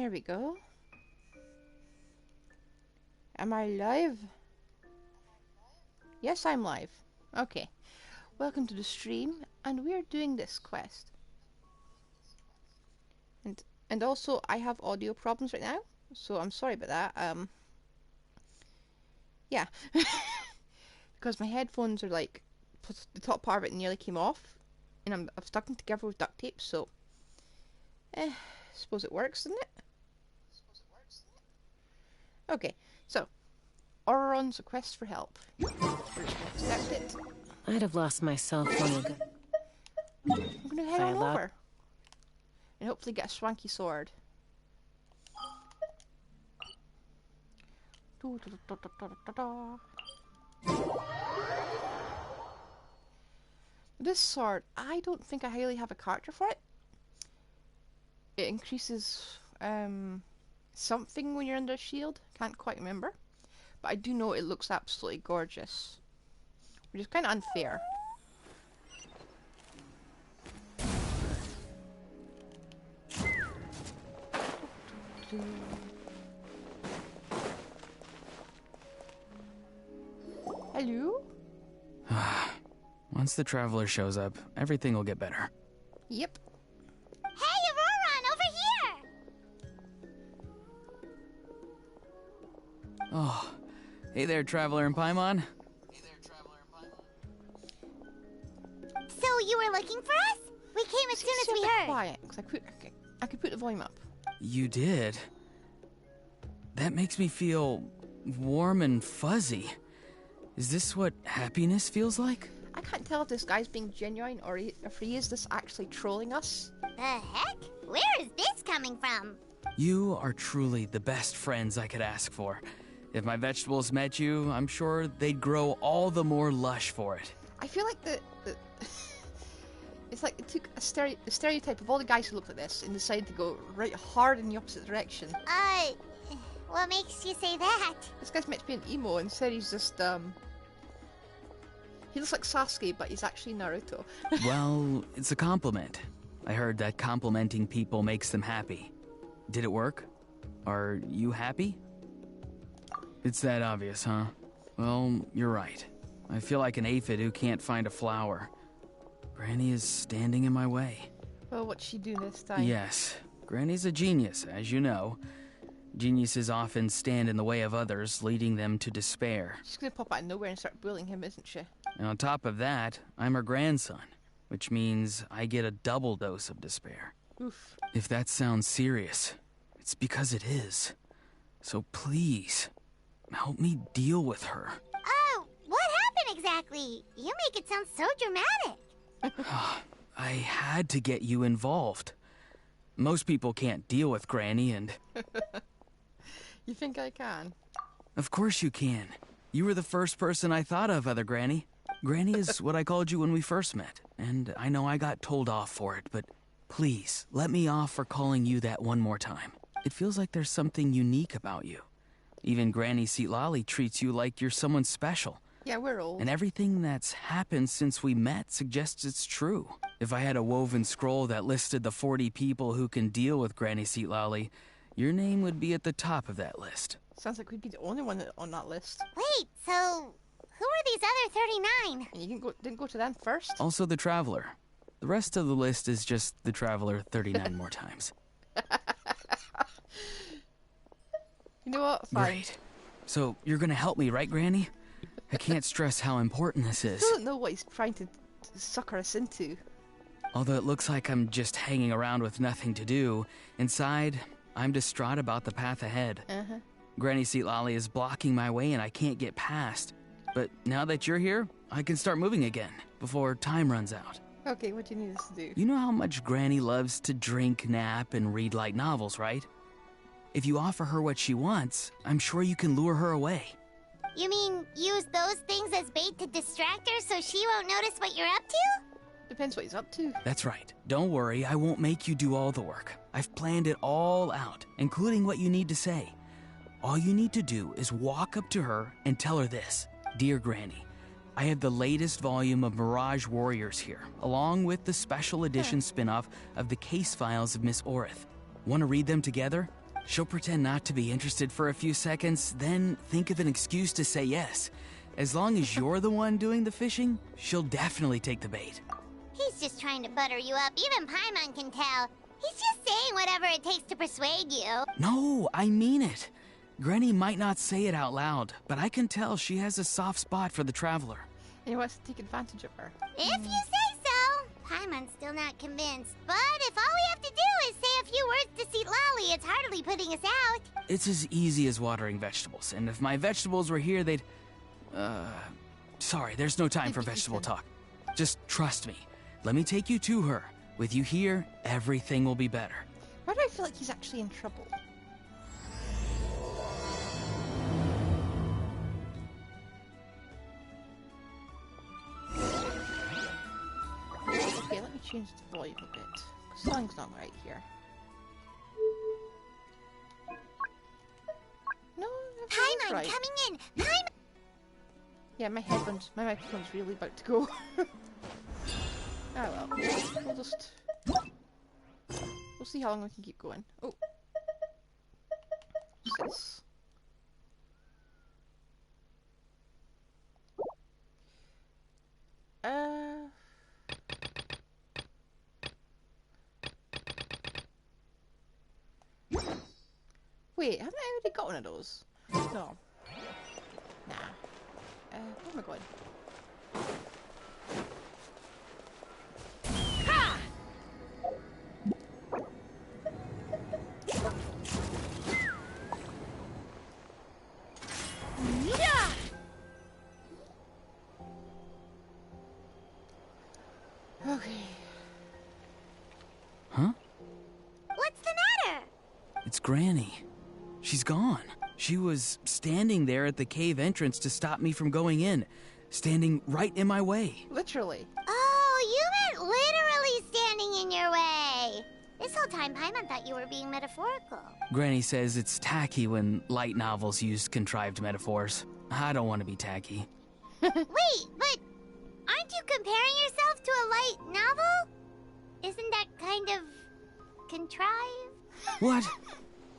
There we go. Am I live? Yes, I'm live. Okay. Welcome to the stream, and we're doing this quest. And also, I have audio problems right now, so I'm sorry about that. Yeah. Because my headphones are like, the top part of it nearly came off, and I've stuck them together with duct tape, so suppose it works, doesn't it? Okay, so Ororon's request for help. We're just gonna accept it. I'd have lost myself long ago. I'm gonna head on over and hopefully get a swanky sword. This sword, I don't think I really have a character for it. It increases something when you're under a shield. Can't quite remember. But I do know it looks absolutely gorgeous. Which is kind of unfair. Hello? Once the traveler shows up, everything will get better. Yep. Hey, Ororon, over here! Oh, hey there, traveler in Paimon. So you were looking for us? We came as soon as we heard. Quiet, because I could put the volume up. You did? That makes me feel warm and fuzzy. Is this what happiness feels like? I can't tell if this guy's being genuine or if he is just actually trolling us. The heck? Where is this coming from? You are truly the best friends I could ask for. If my vegetables met you, I'm sure they'd grow all the more lush for it. I feel like the it's like it took a stereotype of all the guys who looked at this and decided to go right hard in the opposite direction. What makes you say that? This guy's meant to be an emo, and instead he's just he looks like Sasuke, but he's actually Naruto. Well, it's a compliment. I heard that complimenting people makes them happy. Did it work? Are you happy? It's that obvious, huh? Well, you're right. I feel like an aphid who can't find a flower. Granny is standing in my way. Well, what's she doing this time? Yes. Granny's a genius, as you know. Geniuses often stand in the way of others, leading them to despair. She's gonna pop out of nowhere and start bullying him, isn't she? And on top of that, I'm her grandson, which means I get a double dose of despair. Oof. If that sounds serious, it's because it is. So please, help me deal with her. Oh, what happened exactly? You make it sound so dramatic. I had to get you involved. Most people can't deal with Granny, and... You think I can? Of course you can. You were the first person I thought of, other Granny. Granny is what I called you when we first met, and I know I got told off for it, but please, let me off for calling you that one more time. It feels like there's something unique about you. Even Granny Seatlali treats you like you're someone special. Yeah, we're old. And everything that's happened since we met suggests it's true. If I had a woven scroll that listed the 40 people who can deal with Granny Seatlali, your name would be at the top of that list. Sounds like we'd be the only one on that list. Wait, so who are these other 39? And you didn't go to them first? Also the Traveler. The rest of the list is just the Traveler 39 more times. You know what? Fine. Great. So you're gonna help me, right, Granny? I can't stress how important this is. I don't know what he's trying to sucker us into. Although it looks like I'm just hanging around with nothing to do, inside, I'm distraught about the path ahead. Granny Seatlali is blocking my way and I can't get past. But now that you're here, I can start moving again, before time runs out. Okay, what do you need us to do? You know how much Granny loves to drink, nap, and read light novels, right? If you offer her what she wants, I'm sure you can lure her away. You mean use those things as bait to distract her so she won't notice what you're up to? Depends what he's up to. That's right. Don't worry, I won't make you do all the work. I've planned it all out, including what you need to say. All you need to do is walk up to her and tell her this. Dear Granny, I have the latest volume of Mirage Warriors here, along with the special edition spin-off of the Case Files of Miss Orith. Want to read them together? She'll pretend not to be interested for a few seconds, then think of an excuse to say yes. As long as you're the one doing the fishing, she'll definitely take the bait. He's just trying to butter you up. Even Paimon can tell. He's just saying whatever it takes to persuade you. No, I mean it. Granny might not say it out loud, but I can tell she has a soft spot for the traveler. And he wants to take advantage of her. If you say so. Paimon's still not convinced. But if all we have to do is say a few words to Citlali, it's hardly putting us out. It's as easy as watering vegetables, and if my vegetables were here, they'd... Sorry, there's no time for vegetable talk. Just trust me. Let me take you to her. With you here, everything will be better. Why do I feel like he's actually in trouble? Okay, let me change the volume a bit. The song's not right here. No, Paimon right. coming in! Paimon! Yeah, my microphone's really about to go. Oh well, we'll see how long we can keep going. Oh, what's this? Wait, haven't I already got one of those? No. Nah. Where am I going? Okay. Huh? What's the matter? It's Granny. She's gone. She was standing there at the cave entrance to stop me from going in. Standing right in my way. Literally. Oh, you meant literally standing in your way. This whole time, Paimon thought you were being metaphorical. Granny says it's tacky when light novels use contrived metaphors. I don't want to be tacky. Wait, but aren't you comparing yourself to a light novel? Isn't that kind of contrived? What?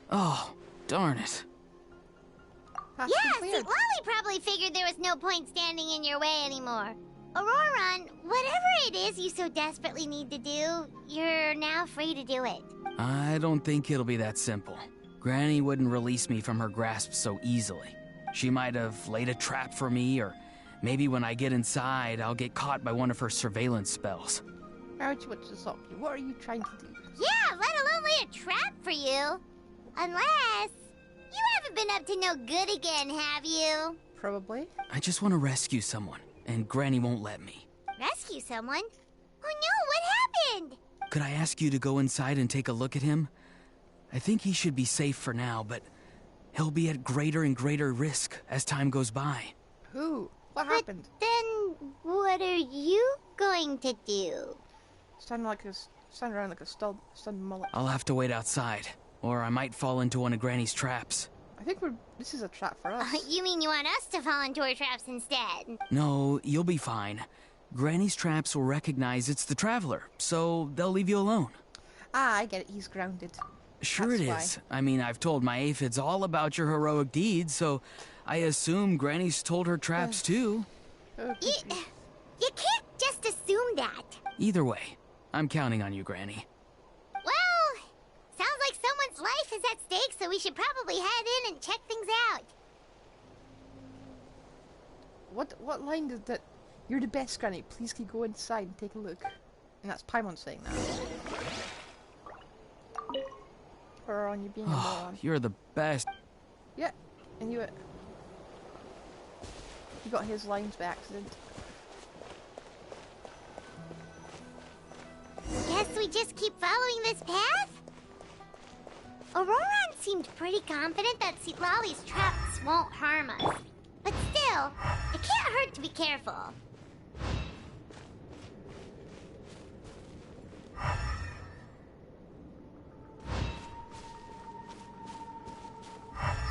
Oh, darn it. Has to Yeah, be see, cleared. Lolly probably figured there was no point standing in your way anymore. Ororon, whatever it is you so desperately need to do, you're now free to do it. I don't think it'll be that simple. Granny wouldn't release me from her grasp so easily. She might have laid a trap for me, or maybe when I get inside, I'll get caught by one of her surveillance spells. Why would you want to stop you? What are you trying to do? Yeah, let alone lay a trap for you. Unless... You haven't been up to no good again, have you? Probably. I just want to rescue someone, and Granny won't let me. Rescue someone? Oh no, what happened? Could I ask you to go inside and take a look at him? I think he should be safe for now, but he'll be at greater and greater risk as time goes by. Who? What happened? Then, what are you going to do? Stand around like a stunned mullet. I'll have to wait outside, or I might fall into one of Granny's traps. I think this is a trap for us. You mean you want us to fall into her traps instead? No, you'll be fine. Granny's traps will recognize it's the traveler, so they'll leave you alone. Ah, I get it. He's grounded. Sure That's it why. is. I mean, I've told my aphids all about your heroic deeds, so I assume Granny's told her traps too. Oh, You can't just assume that. Either way, I'm counting on you, Granny. Well, sounds like someone's life is at stake, so we should probably head in and check things out. What line did that? You're the best, Granny. Please can you go inside and take a look? And that's Paimon saying that. Ororon, you're being a Oh, moron. you're the best. Yeah, I knew it. You got his lines by accident. Guess we just keep following this path? Ororon seemed pretty confident that Citlali's traps won't harm us. But still, it can't hurt to be careful.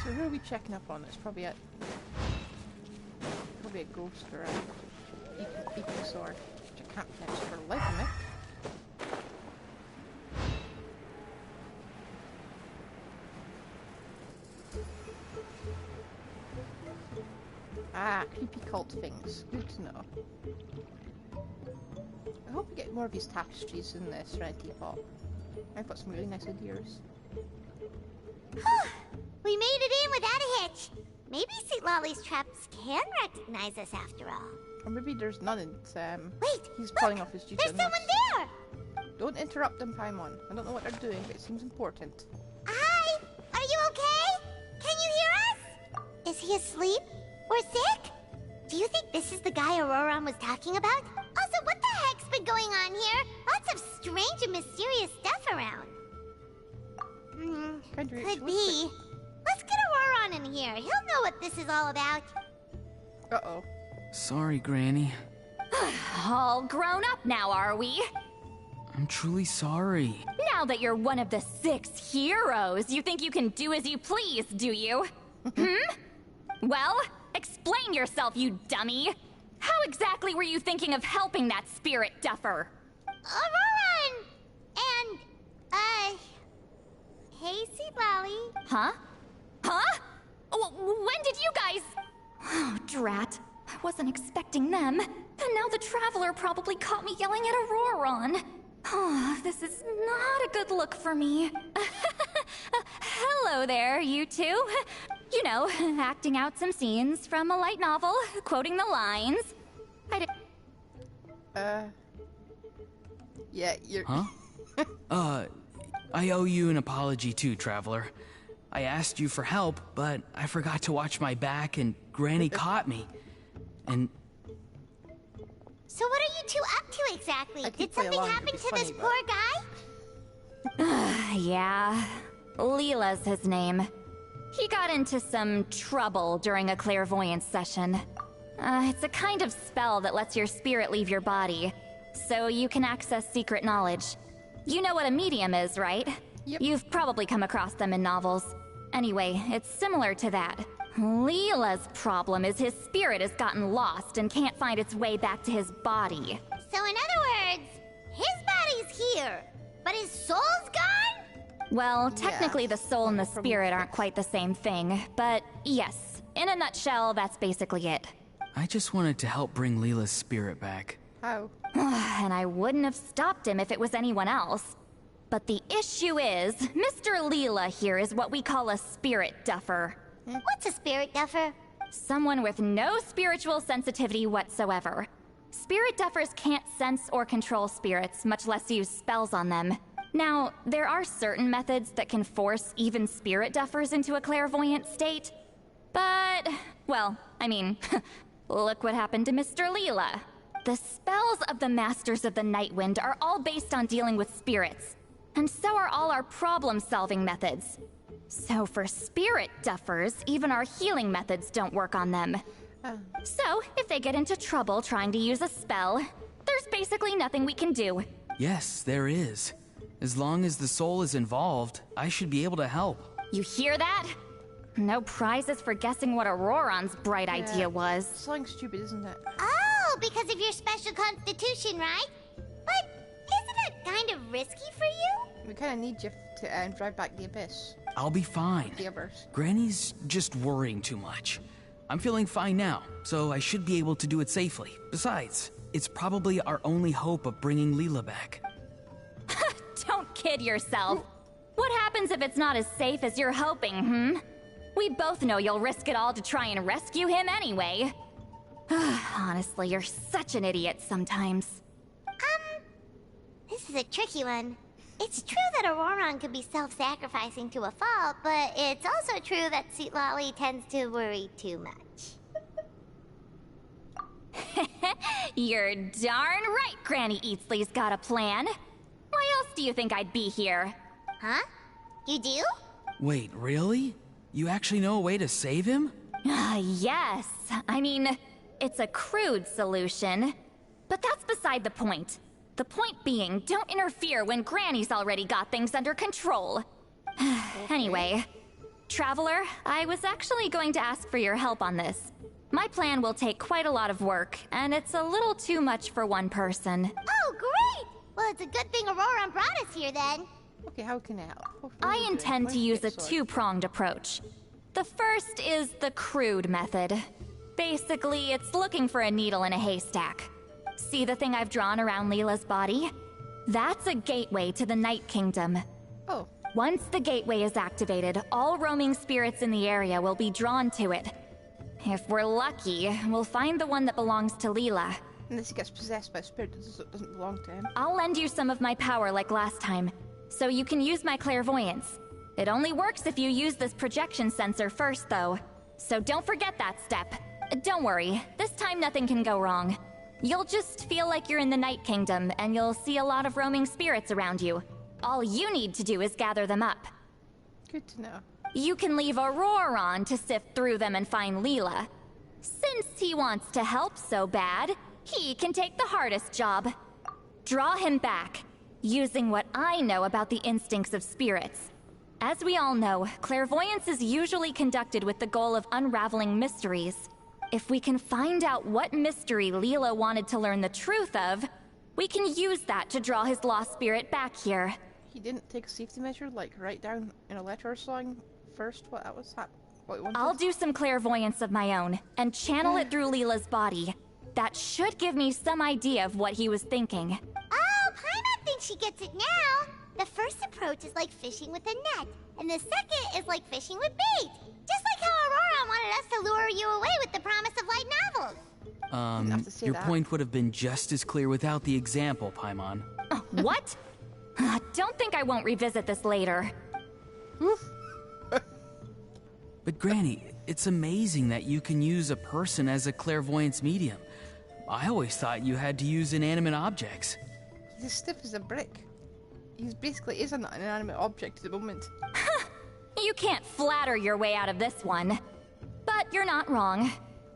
So who are we checking up on? It's probably a ghost or a eco sword, which I can't catch for the life of me. Ah, creepy cult things. Good to know. I hope we get more of these tapestries in the Serenity Pot. I've got some really nice ideas. We made it in without a hitch. Maybe St. Lolly's traps can recognize us after all. Or maybe there's none and Wait, he's look, calling off his duty. there's someone there! Don't interrupt them, Paimon. I don't know what they're doing, but it seems important. Hi! Are you okay? Can you hear us? Is he asleep? Or sick? Do you think this is the guy Ororon was talking about? Also, what the heck's been going on here? Lots of strange and mysterious stuff around. Could be. Let's get Ororon in here. He'll know what this is all about. Uh-oh. Sorry, Granny. All grown up now, are we? I'm truly sorry. Now that you're one of the 6 heroes, you think you can do as you please, do you? Well, explain yourself, you dummy. How exactly were you thinking of helping that spirit duffer? Ororon! And, hey, St. Lolly. Huh? Huh? When did you guys... Oh, drat. I wasn't expecting them. And now the Traveler probably caught me yelling at Ororon. Oh, this is not a good look for me. Hello there, you two. You know, acting out some scenes from a light novel, quoting the lines. Yeah, you're... Huh? I owe you an apology too, Traveler. I asked you for help, but I forgot to watch my back and Granny caught me. And... So what are you two up to exactly? Did something happen to this poor guy? Yeah. Leela's his name. He got into some trouble during a clairvoyance session. It's a kind of spell that lets your spirit leave your body, so you can access secret knowledge. You know what a medium is, right? Yep. You've probably come across them in novels. Anyway, it's similar to that. Leela's problem is his spirit has gotten lost and can't find its way back to his body. So in other words, his body's here, but his soul's gone? Well, technically Yeah. the soul and the spirit aren't quite the same thing, but yes, in a nutshell, that's basically it. I just wanted to help bring Leela's spirit back. How? And I wouldn't have stopped him if it was anyone else. But the issue is, Mr. Leela here is what we call a spirit duffer. What's a spirit duffer? Someone with no spiritual sensitivity whatsoever. Spirit duffers can't sense or control spirits, much less use spells on them. Now, there are certain methods that can force even spirit duffers into a clairvoyant state. But, well, I mean, look what happened to Mr. Leela. The spells of the Masters of the Nightwind are all based on dealing with spirits. And so are all our problem-solving methods. So for spirit duffers, even our healing methods don't work on them. So, if they get into trouble trying to use a spell, there's basically nothing we can do. Yes, there is. As long as the soul is involved, I should be able to help. You hear that? No prizes for guessing what Ororon's bright idea was. Something stupid, isn't it? Oh, because of your special constitution, right? But isn't it kind of risky for you? We kind of need you to drive back the abyss. I'll be fine. The others. Granny's just worrying too much. I'm feeling fine now, so I should be able to do it safely. Besides, it's probably our only hope of bringing Leela back. Don't kid yourself. What happens if it's not as safe as you're hoping, We both know you'll risk it all to try and rescue him anyway. Honestly, you're such an idiot sometimes. This is a tricky one. It's true that Ororon could be self-sacrificing to a fault, but it's also true that St. Lolly tends to worry too much. You're darn right Granny Eatsley's got a plan. Why else do you think I'd be here? Huh? You do? Wait, really? You actually know a way to save him? Yes. I mean, it's a crude solution. But that's beside the point. The point being, don't interfere when Granny's already got things under control. Anyway, Traveler, I was actually going to ask for your help on this. My plan will take quite a lot of work, and it's a little too much for one person. Oh, great! Well, it's a good thing Ororon brought us here then. Okay, how can I help? What I are you doing? intend Why to don't you use a get sorted? two-pronged approach. The first is the crude method. Basically, it's looking for a needle in a haystack. See the thing I've drawn around Leela's body? That's a gateway to the Night Kingdom. Oh, Once the gateway is activated, all roaming spirits in the area will be drawn to it. If we're lucky, we'll find the one that belongs to Leela. unless he gets possessed by a spirit that doesn't belong to him. I'll lend you some of my power like last time, so you can use my clairvoyance. It only works if you use this projection sensor first, though. So don't forget that step. Don't worry, this time nothing can go wrong. You'll just feel like you're in the Night Kingdom, and you'll see a lot of roaming spirits around you. All you need to do is gather them up. Good to know. You can leave Ororon to sift through them and find Leela. Since he wants to help so bad, he can take the hardest job. Draw him back, using what I know about the instincts of spirits. As we all know, clairvoyance is usually conducted with the goal of unraveling mysteries. If we can find out what mystery Leela wanted to learn the truth of, we can use that to draw his lost spirit back here. He didn't take a safety measure, like write down in a letter or something first what that was what he wanted. I'll do some clairvoyance of my own, and channel it through Leela's body. That should give me some idea of what he was thinking. Oh, Paimon thinks she gets it now. The first approach is like fishing with a net, and the second is like fishing with bait. Just like how Aurora wanted us to lure you away with the promise of light novels. have to say Your that. point would have been just as clear without the example, Paimon. What? Don't think I won't revisit this later. But Granny, it's amazing that you can use a person as a clairvoyance medium. I always thought you had to use inanimate objects. He's as stiff as a brick. He's basically is an inanimate object at the moment. You can't flatter your way out of this one. But you're not wrong.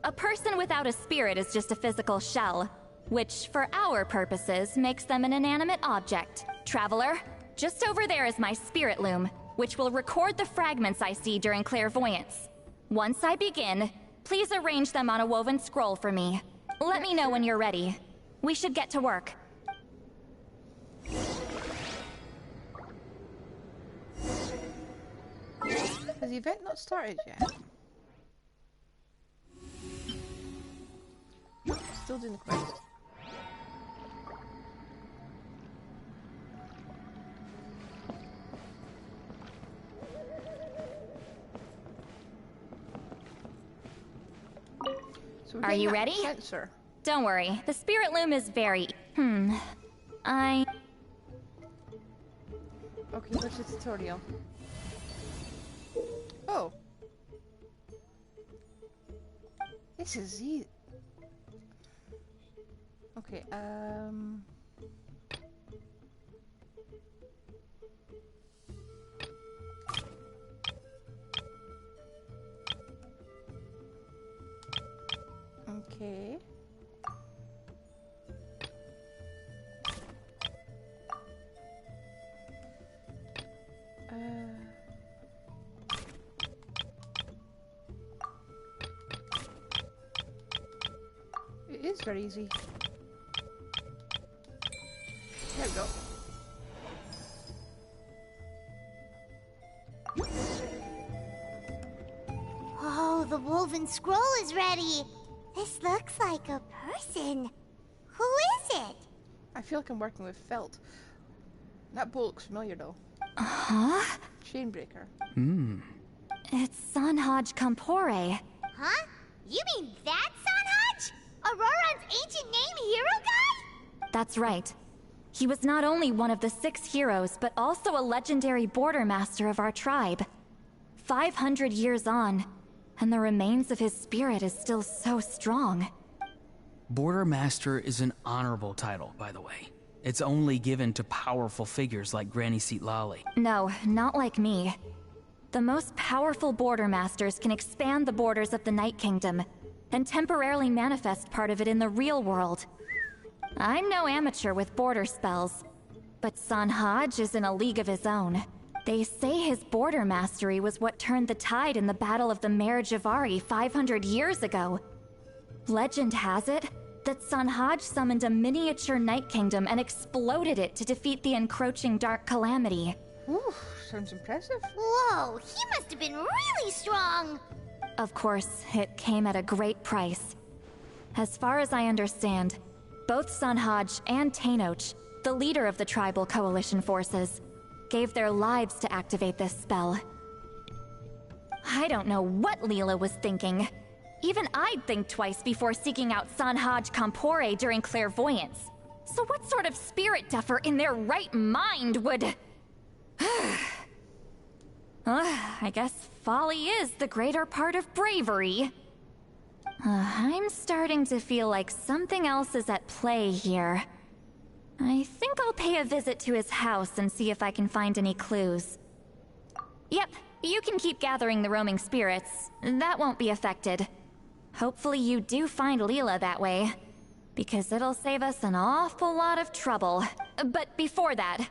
A person without a spirit is just a physical shell, which, for our purposes, makes them an inanimate object. Traveler, just over there is my spirit loom, which will record the fragments I see during clairvoyance. Once I begin, please arrange them on a woven scroll for me. Let me know when you're ready. We should get to work. Has the event not started yet? Still doing the quest. So we're Are getting you that ready? Sensor. Don't worry, the spirit loom is very... Okay, what's the tutorial? Oh. This is easy. Okay, Okay. It is very easy. There we go. Oh, the woven scroll is ready. This looks like a person. Who is it? I feel like I'm working with felt. That bowl looks familiar though. Huh? Chainbreaker. It's Sanhaj Kampore. Huh? You mean that Sanhaj? Auroron's ancient name hero guy? That's right. He was not only one of the 6 heroes, but also a legendary border master of our tribe. 500 years on, and the remains of his spirit is still so strong. Border Master is an honorable title, by the way. It's only given to powerful figures like Granny Seatlali. No, not like me. The most powerful border masters can expand the borders of the Night Kingdom, and temporarily manifest part of it in the real world. I'm no amateur with border spells, but Sanhaj is in a league of his own. They say his border mastery was what turned the tide in the Battle of the Mare Javari 500 years ago. Legend has it that Sanhaj summoned a miniature Night Kingdom and exploded it to defeat the encroaching Dark Calamity. Ooh, sounds impressive. Whoa, he must have been really strong. Of course, it came at a great price. As far as I understand, both Sunhaj and Tainoch, the leader of the tribal coalition forces, gave their lives to activate this spell. I don't know what Leela was thinking. Even I'd think twice before seeking out Sanhaj Kampore during clairvoyance. So what sort of spirit duffer in their right mind would... I guess folly is the greater part of bravery. I'm starting to feel like something else is at play here. I think I'll pay a visit to his house and see if I can find any clues. Yep, you can keep gathering the roaming spirits. That won't be affected. Hopefully you do find Leela that way, because it'll save us an awful lot of trouble. But before that,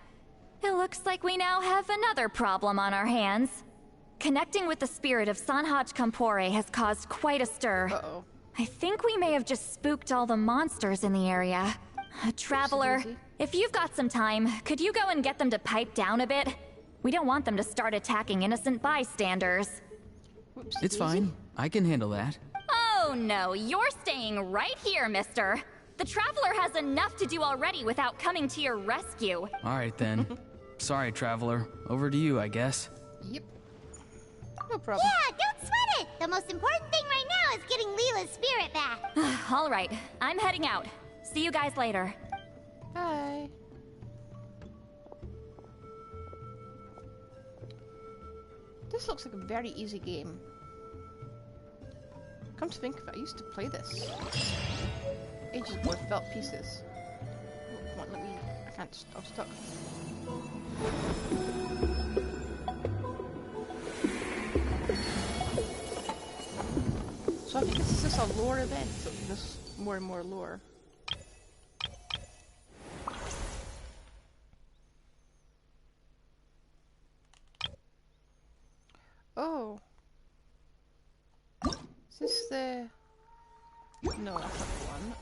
it looks like we now have another problem on our hands. Connecting with the spirit of Sanhaj Kampore has caused quite a stir. Uh-oh. I think we may have just spooked all the monsters in the area. Traveler, if you've got some time, could you go and get them to pipe down a bit? We don't want them to start attacking innocent bystanders. Whoops, It's fine. I can handle that. Oh no, you're staying right here, mister. The Traveler has enough to do already without coming to your rescue. All right, then. Sorry, Traveler. Over to you, I guess. Yep. No problem. Yeah, don't sweat it! The most important thing right now is getting Leela's spirit back. All right, I'm heading out. See you guys later. Bye. This looks like a very easy game. Come to think of it, I used to play this ages ago with felt pieces. Oh, come on, let me... I can't... I'm stuck. So I think this is just a lore event, so just more and more lore. Oh. Is this the... No, that's not the one.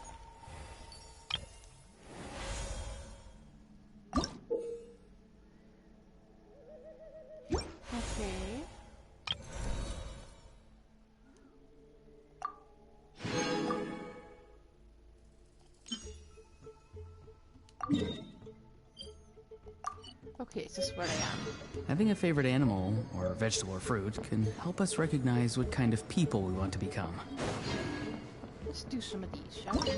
Okay. Okay, is this where I am? Having a favorite animal, or vegetable or fruit, can help us recognize what kind of people we want to become. Let's do some of these, shall we?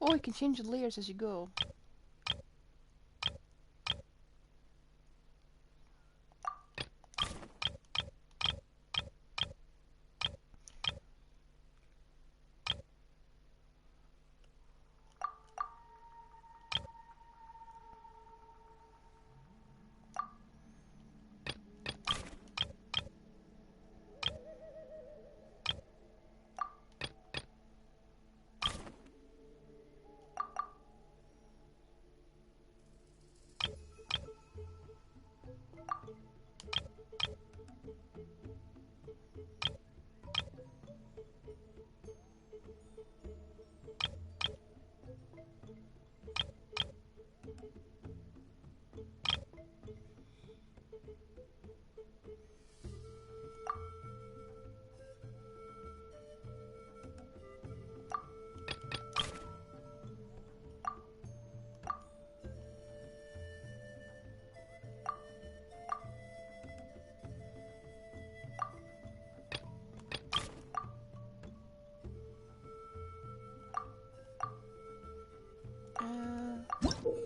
Oh, you can change the layers as you go.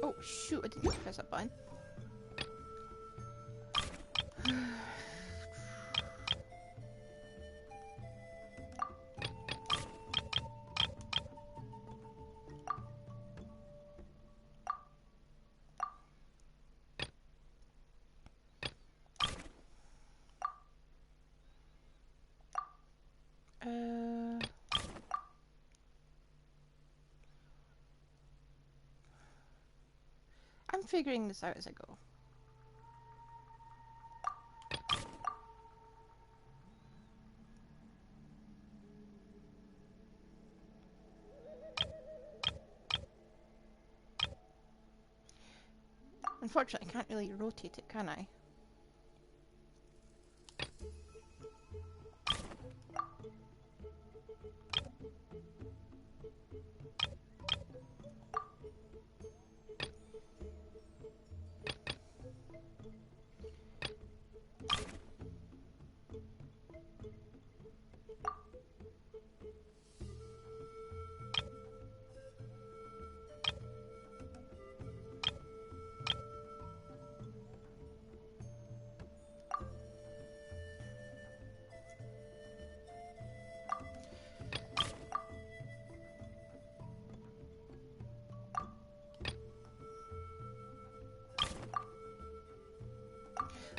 Oh shoot, I didn't press that button. figuring this out as I go. Unfortunately, I can't really rotate it, can I?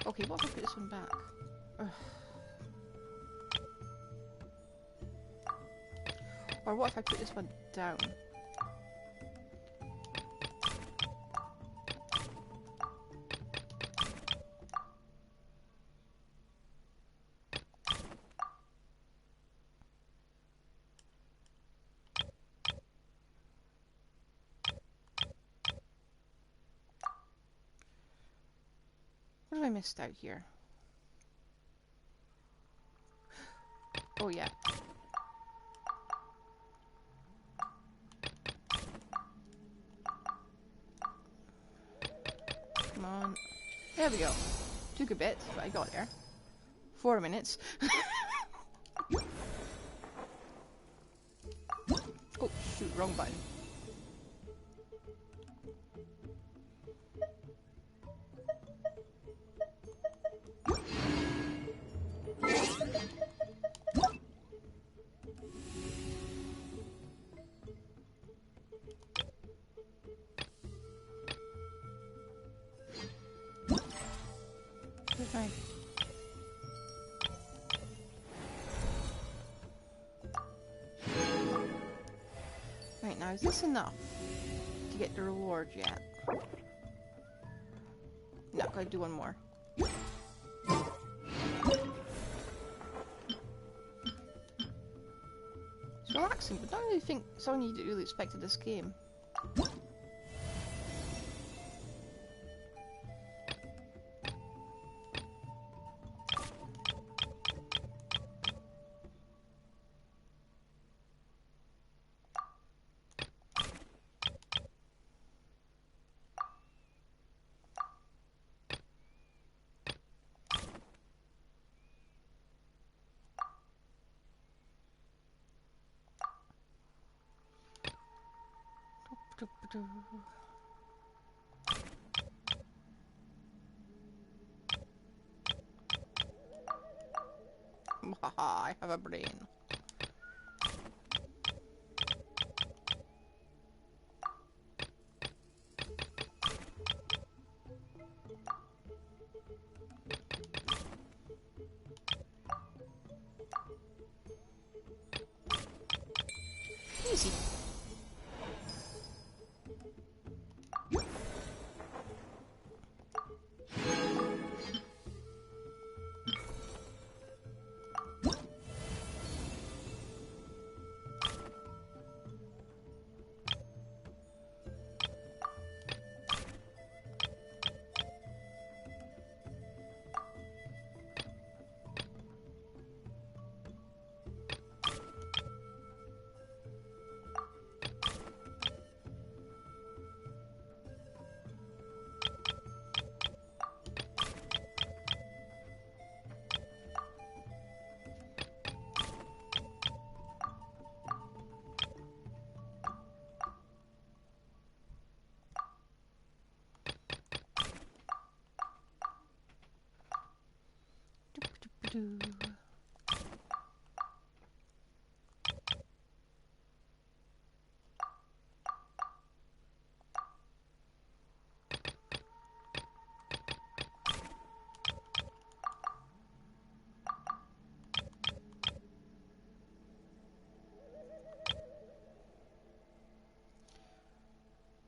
Okay, what if I put this one back? Ugh. Or what if I put this one down? What have I missed out here? Oh yeah. Come on. There we go. Took a bit, but I got there. 4 minutes. Oh shoot, wrong button. Where's my... Right, now is this enough to get the reward yet? No, gotta do one more. It's relaxing, but I don't really think something you really expected this game. Haha, I have a brain. Easy. Do.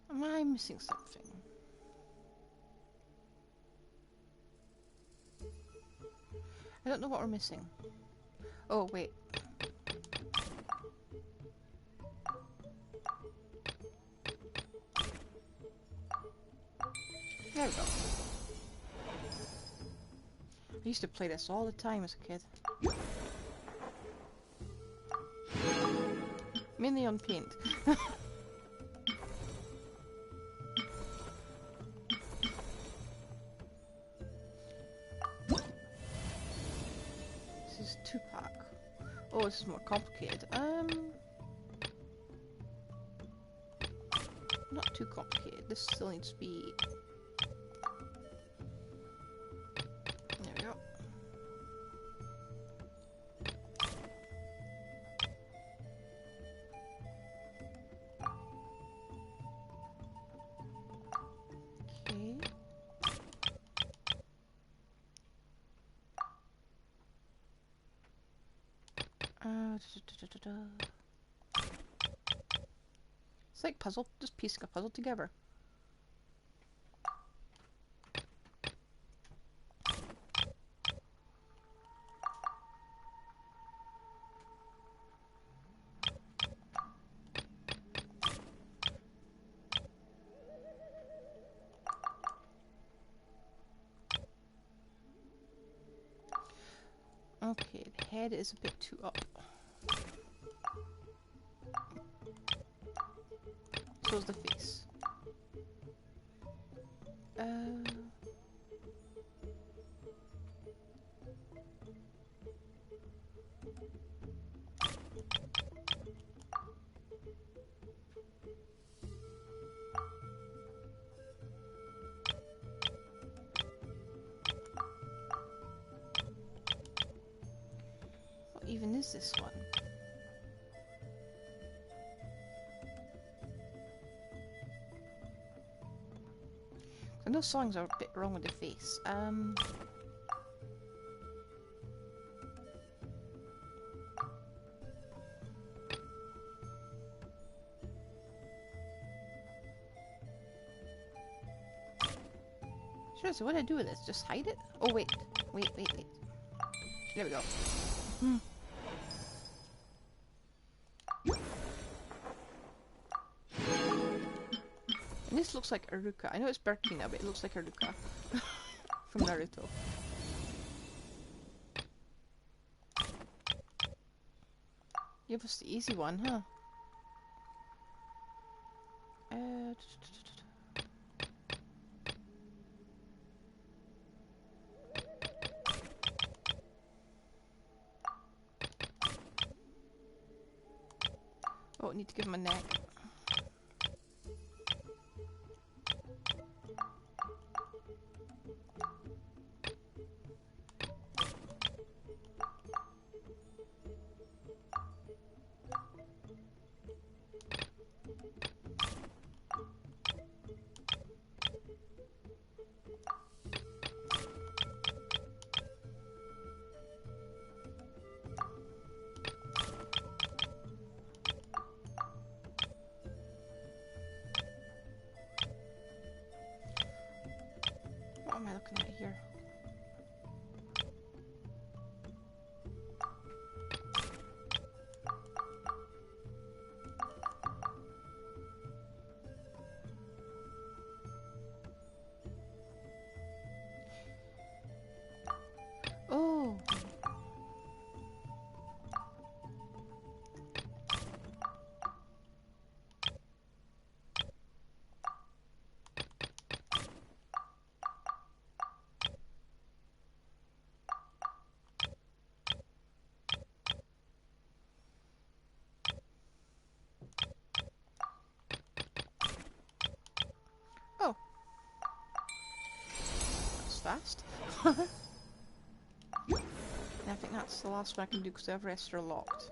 Am I missing something? I don't know what we're missing. Oh, wait. There we go. I used to play this all the time as a kid. Mainly on paint. This is 2-pack. Oh, this is more complicated. Not too complicated. This still needs to be... There we go. Okay. It's like puzzle, just piecing a puzzle together. Okay, the head is a bit too up. So's the face. What even is this one? I know songs are a bit wrong with the face. Sure, so what do I do with this? Just hide it? Oh, wait. Wait. There we go. And this looks like Aruka. I know it's Burkina, but it looks like Aruka. From Naruto. Give us the easy one, huh? Oh, need to give him a neck. What am I looking at here? Oh. Oh. That's fast. And I think that's the last one I can do because the rest are locked.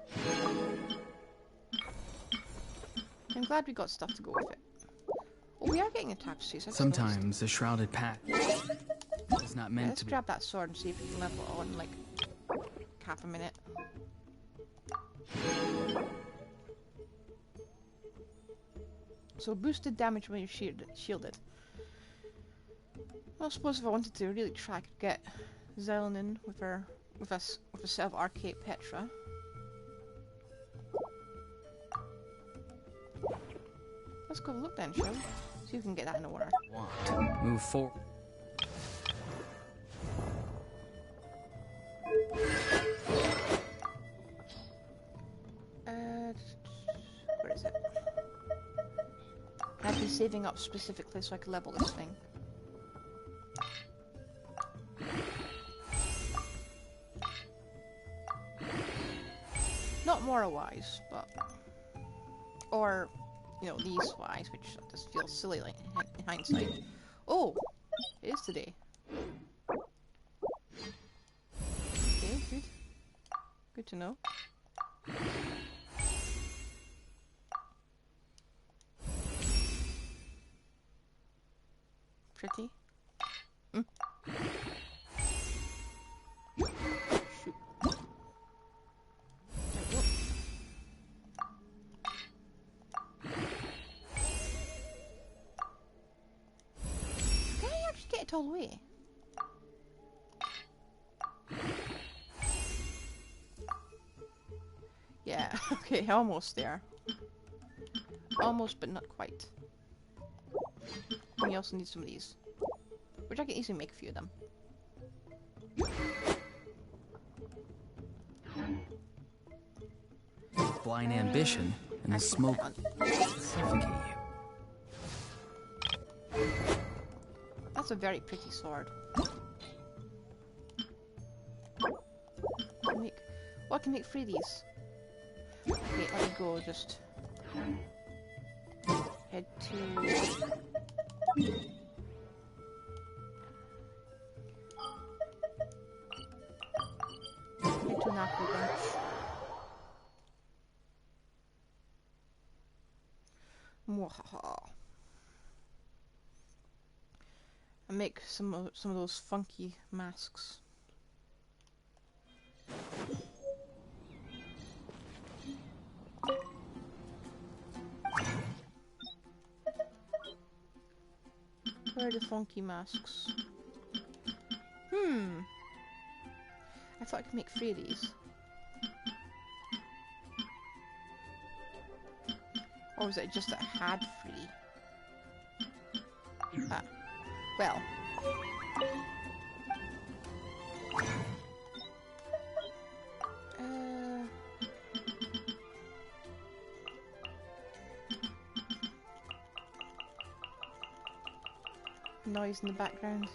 I'm glad we got stuff to go with it. Oh, we are getting a tapestry. So Sometimes a shrouded path is not meant let's to be. grab that sword and see if we can level it on like half a minute. So boosted damage when you're shielded. Well, I suppose if I wanted to really try, I could get Zelen in with her with a set of archaic Petra. Let's go look then, shall we? See if we can get that in order. Want. Move forward. Where is it? I've been saving up specifically so I can level this thing. Not Mora-wise, but... Or, you know, these wise, which just feels silly like, in hindsight. Oh! It is today. Okay, good. Good to know. Pretty. Mm. Shoot. There we go. Can I actually get it all the way? Yeah, okay, almost there. Almost, but not quite. And you also need some of these. Which I can easily make a few of them. Blind ambition and the smoke suffocate you. That's a very pretty sword. I can make 3 of these. Okay, let me go just head to an aqua bench. Mwahaha. And make some of those funky masks. Where are the funky masks? I thought I could make 3 of these. Or was it just that I had 3? Ah. Well. Noise in the background.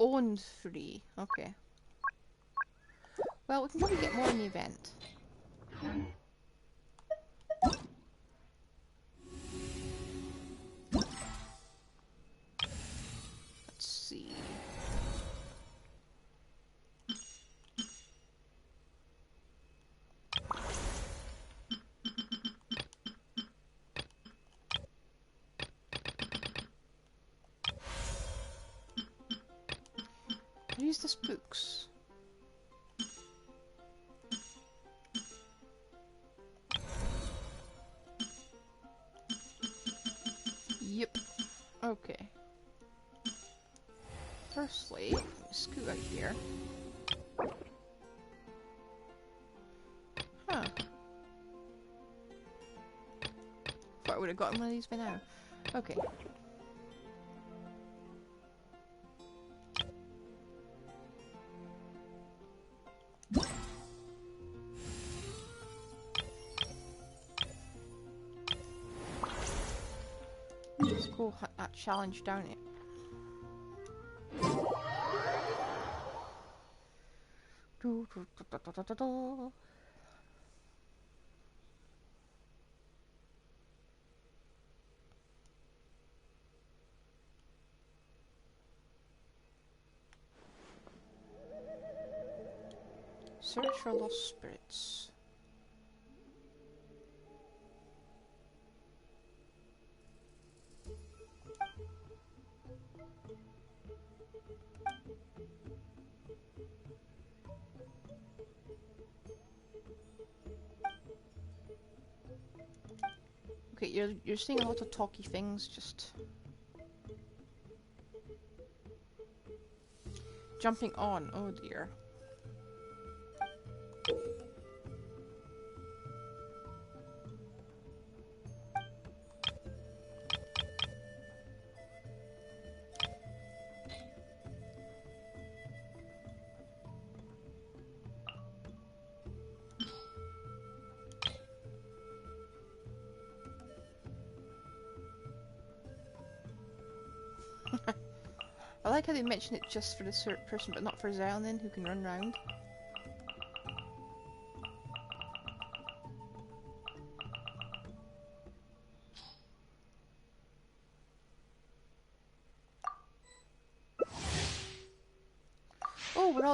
Owned 3. Okay. Well, we can probably get more in the event. Let's see. Use the spooks. Yep. Okay. Firstly, let me scoot out here. Huh. Thought I would have gotten one of these by now. Okay. Let's go hunt that challenge down it. Search for lost spirits. Okay, you're saying a lot of talky things, just jumping on. Oh dear. I like how they mention it just for the third person, but not for Xylonin, who can run round. Oh, we're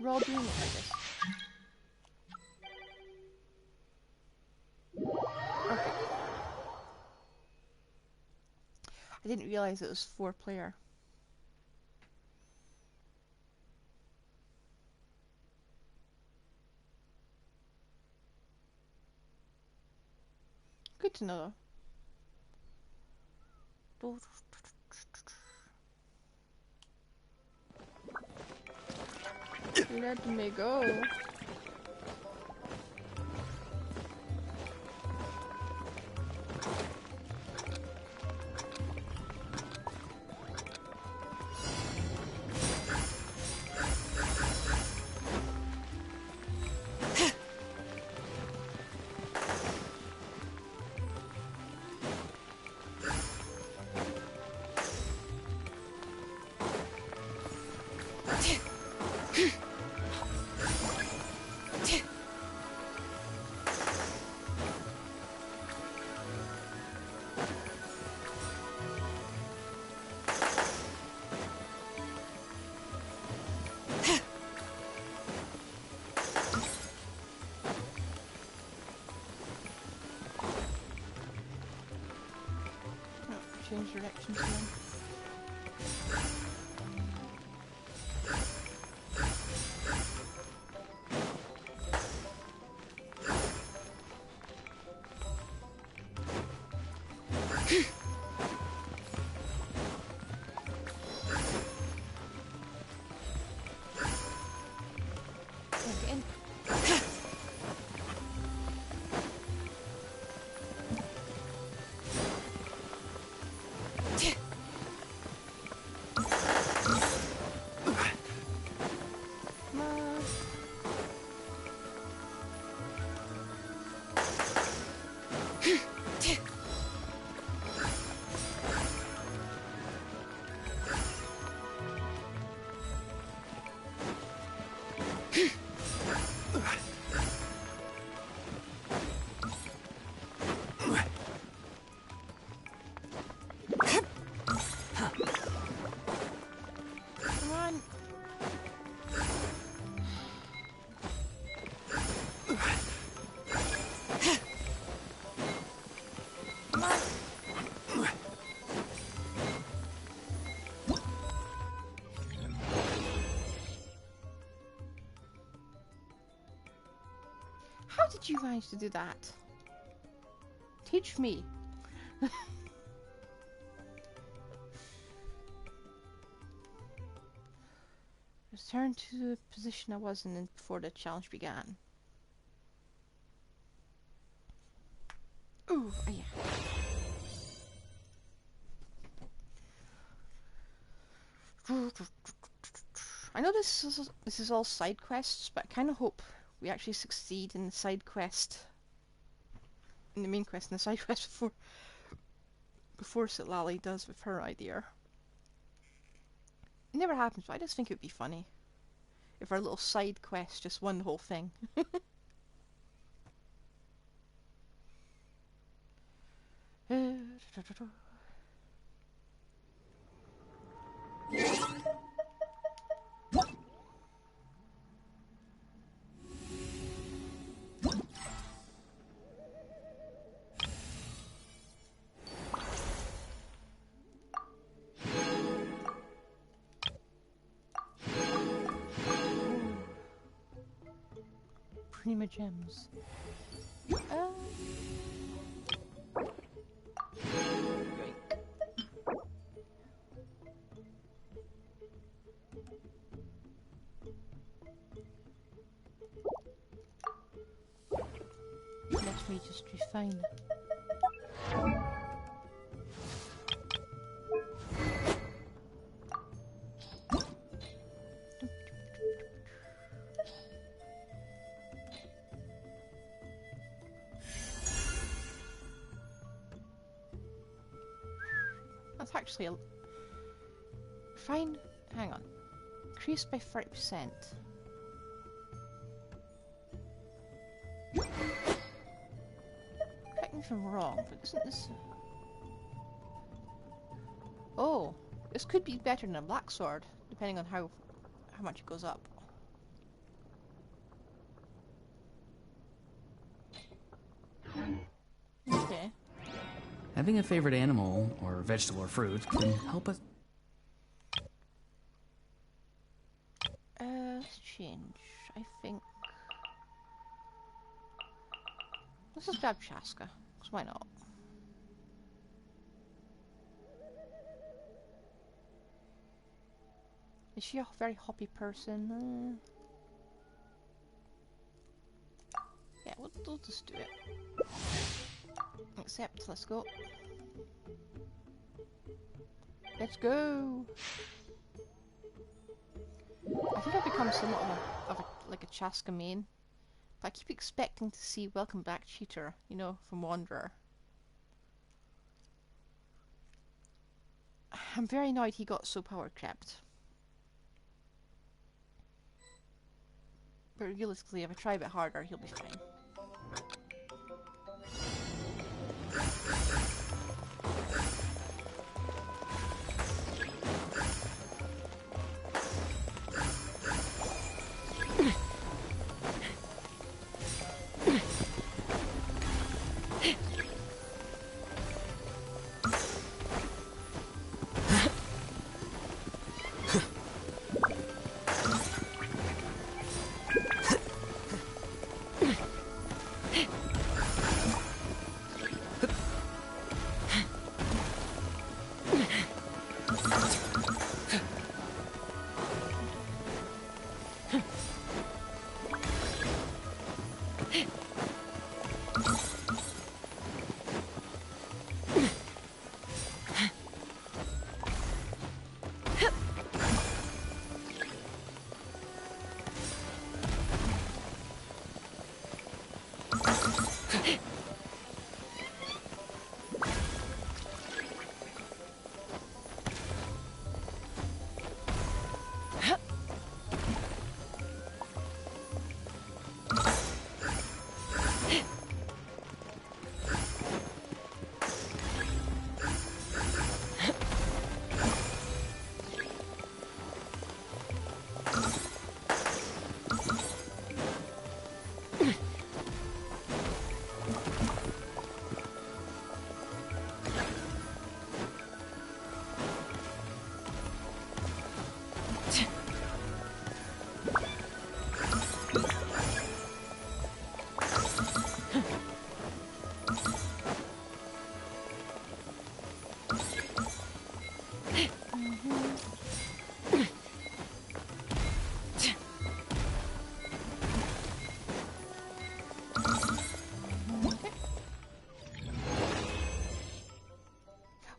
all doing it, I guess. Okay. I didn't realize it was 4-player. Good to know. Let me go. Change directions again. Again. How did you manage to do that? Teach me. Return to the position I was in before the challenge began. Ooh, oh yeah. I know this is all side quests, but I kind of hope we actually succeed in the side quest, in the main quest and the side quest before Sitlali does with her idea. It never happens, but I just think it would be funny if our little side quest just won the whole thing. need my gems. Great. Let me just refine. That's actually a fine. Hang on. Increased by 30%. Correct me if I'm wrong, but isn't this? Oh, this could be better than a black sword, depending on how much it goes up. Okay. Having a favorite animal, or vegetable or fruit, can help us. Let's change. I think. Let's just grab Chaska, because why not? Is she a very hoppy person? Yeah, we'll just do it. Accept, let's go. Let's go! I think I've become somewhat of a like a Chaska main. But I keep expecting to see Welcome Back Cheater, you know, from Wanderer. I'm very annoyed he got so power crept. But realistically, if I try a bit harder, he'll be fine.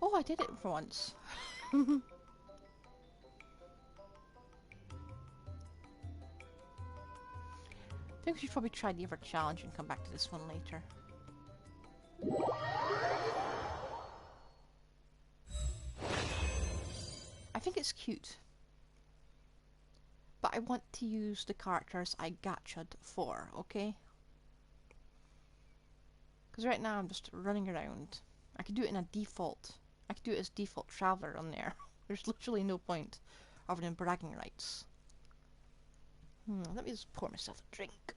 Oh, I did it for once. I think we should probably try the other challenge and come back to this one later. I think it's cute. But I want to use the characters I gacha'd for, okay? Because right now I'm just running around. I could do it in a default. I could do it as default traveler on there. There's literally no point other than bragging rights. Let me just pour myself a drink.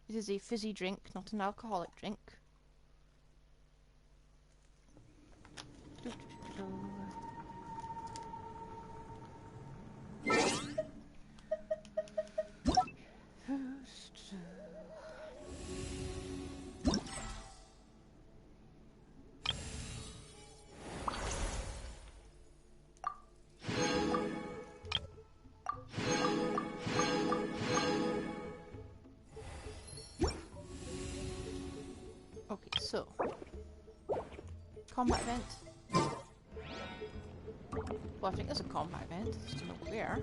It is a fizzy drink, not an alcoholic drink. So, combat event. Well, I think there's a combat event. Just don't know where.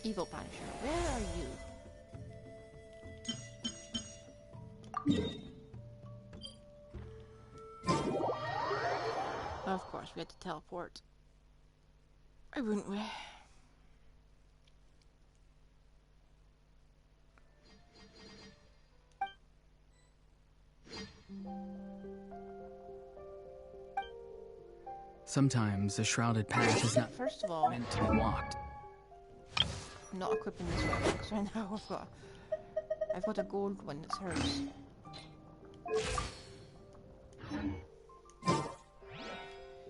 Evil Banisher, where are you? Of course, we had to teleport. Why wouldn't we? Sometimes a shrouded path is not First of all, meant to be walked. I'm not equipping this one because right now I've got a gold one that's hers.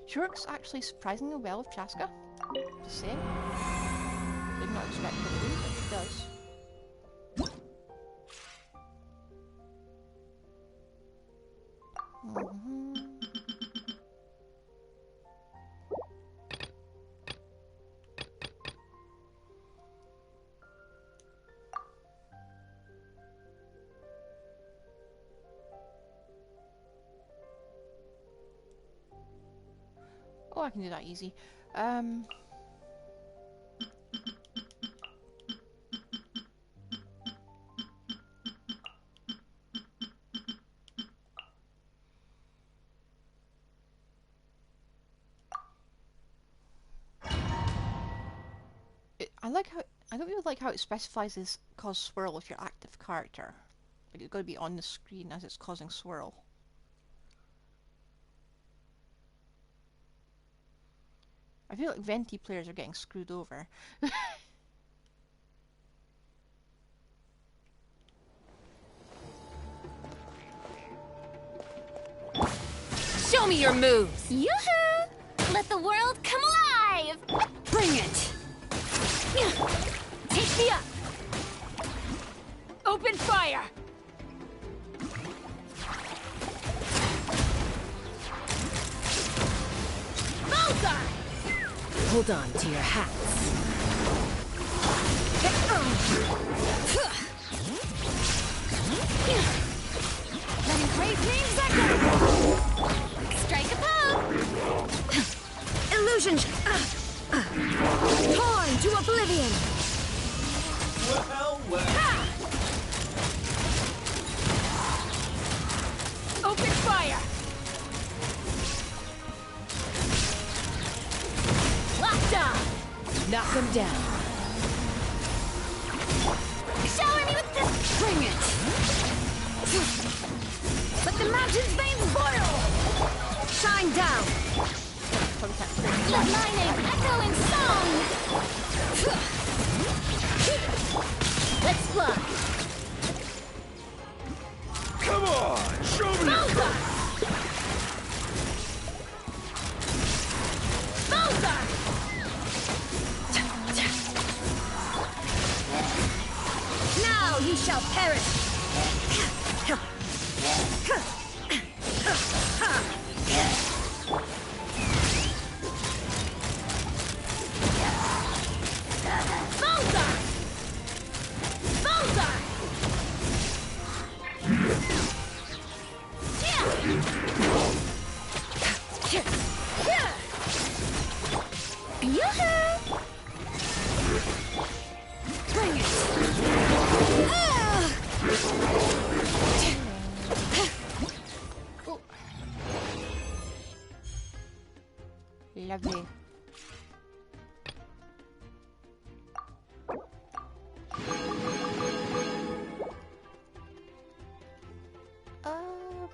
She works actually surprisingly well with Chaska. Just saying. Did not expect her to, but she does. Oh, I can do that easy. I don't really like how it specifies this cause swirl with your active character. Like it's got to be on the screen as it's causing swirl. I feel like Venti players are getting screwed over. Show me your moves! Yoo-hoo! Let the world come alive! Bring it! Take me up! Open fire! Bullseye! Hold on to your hats. Letting brave names echo! Strike a pose! Illusion! Torn to oblivion! Ha! Open fire! Locked on! Knock him down. Shower me with this! Bring it! Let the mountain's veins boil! Shine down! Let my name echo in song! Let's fly! Come on, show me! Bullseye! Bullseye! Now you shall perish! Bullseye! Bullseye! Yoo-hoo! Bring it! Oh. Lovely.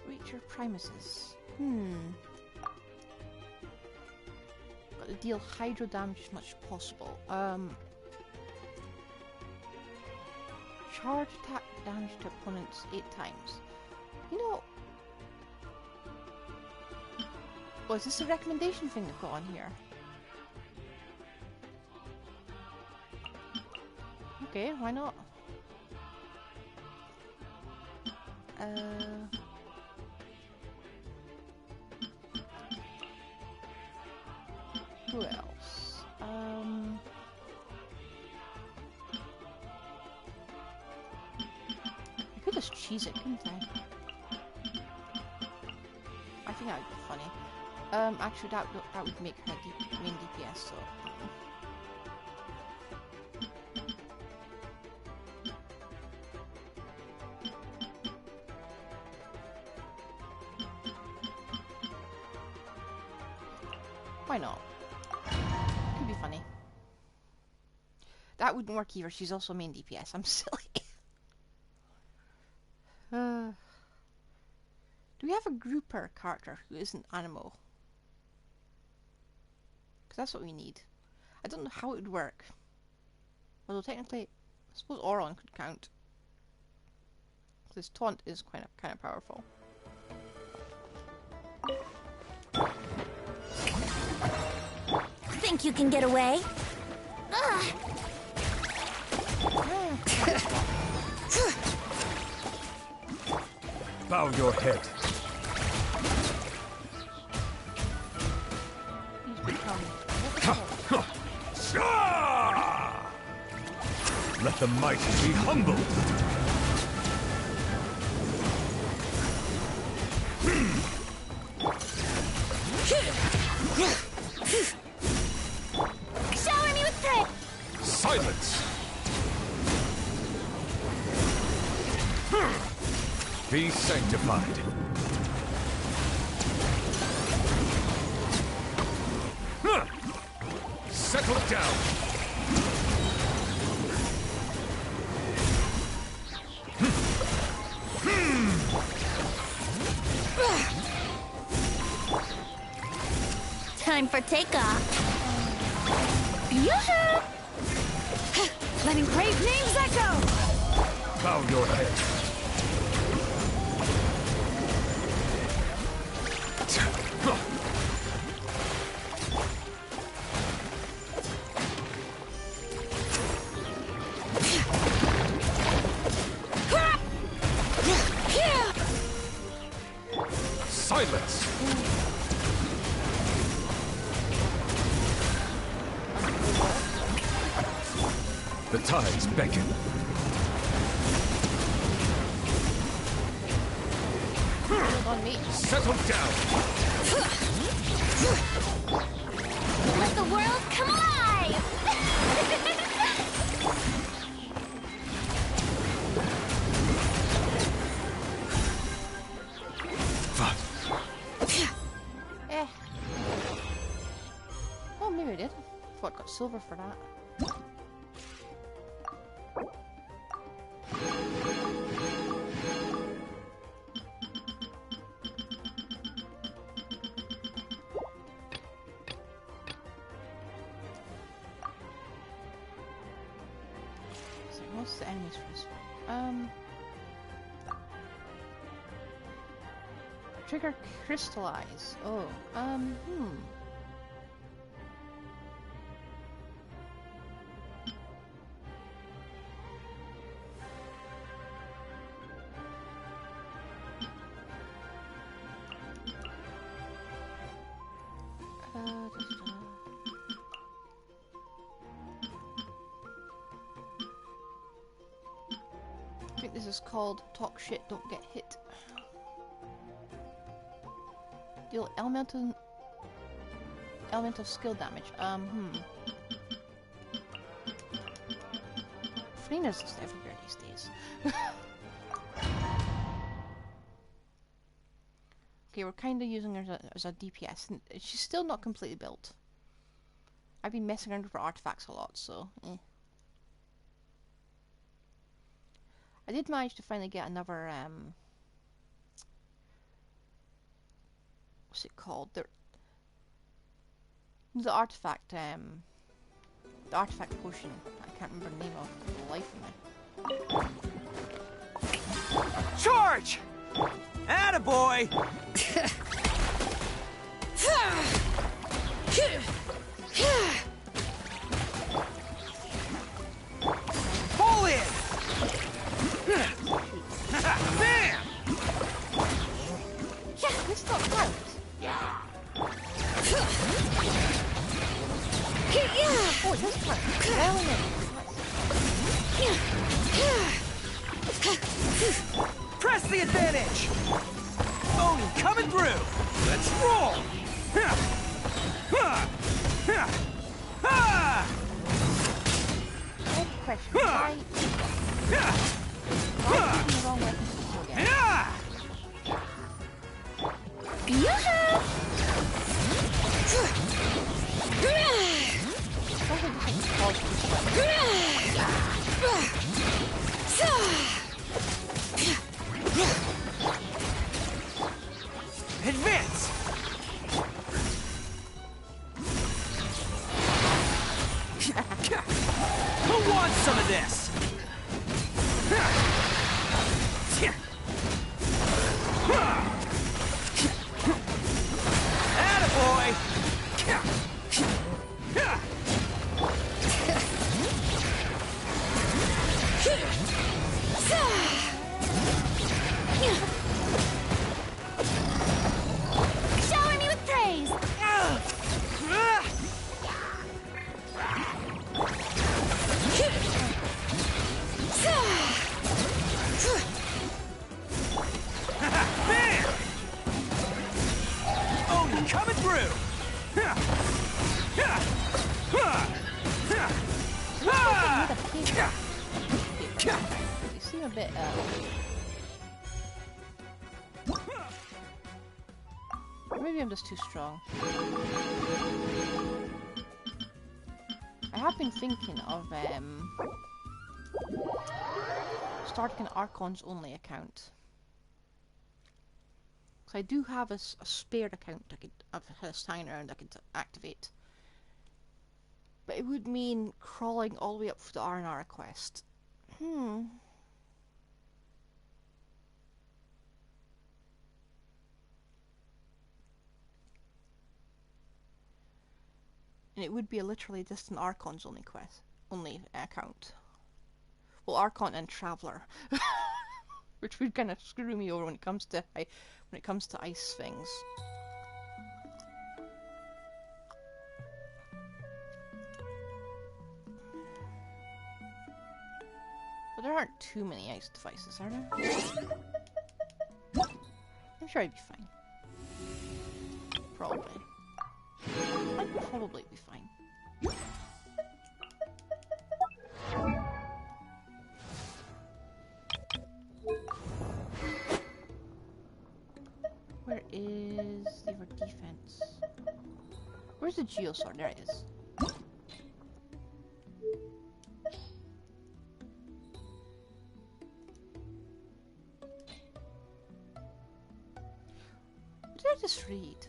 Reach your premises. Got to deal hydro damage as much as possible. Charge attack damage to opponents 8 times. You know... Oh, is this a recommendation thing they've got on here? Okay, why not? Who else? I could just cheese it, couldn't I? I think that would be funny. Actually, that would make her main DPS, so. Why not? Could be funny. That wouldn't work either. She's also main DPS. I'm silly. Do we have a grouper character who isn't animal? Because that's what we need. I don't know how it would work. Although technically, I suppose Ororon could count. Because his taunt is kind of powerful. Think you can get away? Bow your head. He's become... Let the mighty be humbled. Shower me with praise! Silence! Be sanctified. Settle down. Time for takeoff. Yoo-hoo! Letting great names echo! Bow your head. Silence! The tides beckon. on me. Settle down! Let the world come alive! Eh. Oh, maybe I did. I thought I got silver for that. So what's the enemies for this one? Trigger crystallize. Oh, I think this is called talk shit, don't get hit. Deal elemental skill damage. Freena's just everywhere these days. Okay, we're kind of using her as a DPS, and she's still not completely built. I've been messing around with her artifacts a lot, so I did manage to finally get another what's it called? The artifact potion. I can't remember the name of it for the life of me. Charge! Attaboy! Pull in! Bam! Yeah, this not count. Oh, it does turn. Well, Press the advantage! Oni coming through! Let's roll! good question. Why using the wrong weapon again? Something just like pause Advance! Who wants some of this? Attaboy! Shower me with praise! Bam! Oni coming through! You seem a bit, maybe I'm just too strong. I have been thinking of, starting an Archon's only account. So I do have a spare account I've had a sign around I could activate. But it would mean crawling all the way up for the R&R quest. And it would be literally just an Archon's only only account. Well, Archon and Traveler, which would kind of screw me over when it comes to ice things. But there aren't too many ice devices, are there? I'm sure I'd be fine. Probably. I'd probably be fine. Where is the defense? Where's the Geosword? There it is. What did I just read?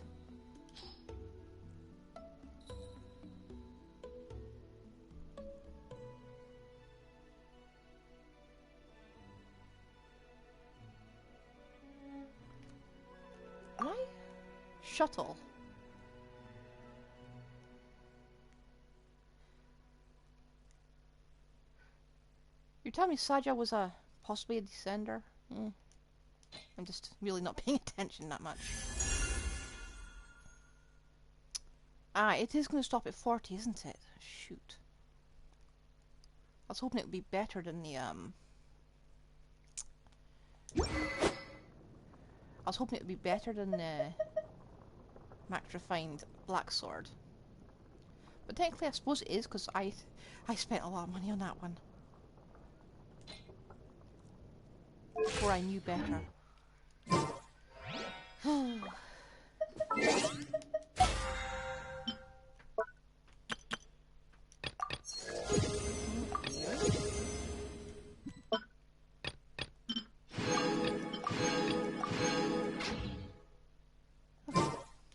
Am I? Shuttle. You're telling me Saja was possibly a descender? I'm just really not paying attention that much. Ah, it is going to stop at 40, isn't it? Shoot. I was hoping it would be better than the I was hoping it would be better than the Max Refined Black Sword. But technically I suppose it is, because I spent a lot of money on that one. Before I knew better.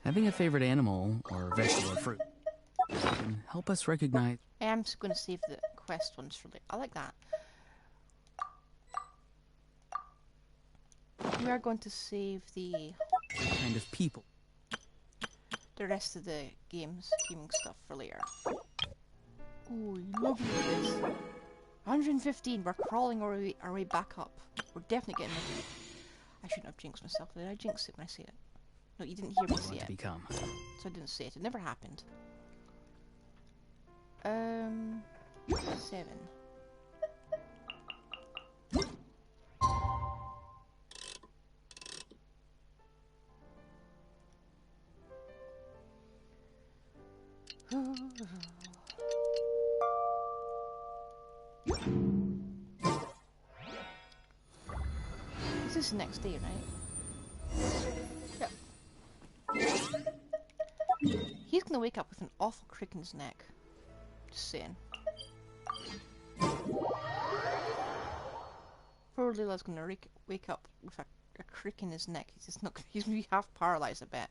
Having a favorite animal, or vegetable or fruit, can help us recognize... I am going to save the quest ones for later. I like that. We are going to save the kind of people. the rest of the gaming stuff for later. Ooh, lovely this. 115, we're crawling our way back up. We're definitely getting there. I shouldn't have jinxed myself. Did I jinx it when I said it? No, you didn't hear me say it. Become. So I didn't say it. It never happened. 7. This is the next day, right? Yep. He's gonna wake up with an awful crick in his neck. Just saying. Poor Lila's gonna wake up with a crick in his neck. He's just not. He's gonna be half paralyzed, I bet.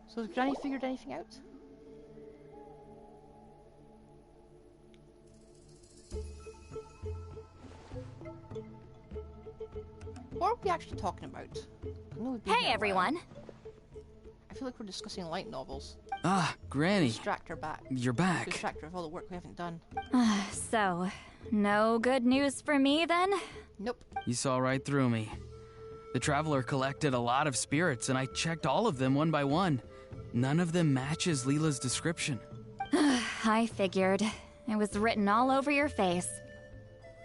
So has Granny figured anything out? What are we actually talking about? I know we've been Hey, here a while. everyone. I feel like we're discussing light novels. Ah, Granny. Distract her back. You're back. Distract her of all the work we haven't done. So, no good news for me then? Nope. You saw right through me. The Traveler collected a lot of spirits, and I checked all of them one by one. None of them matches Leela's description. I figured. It was written all over your face.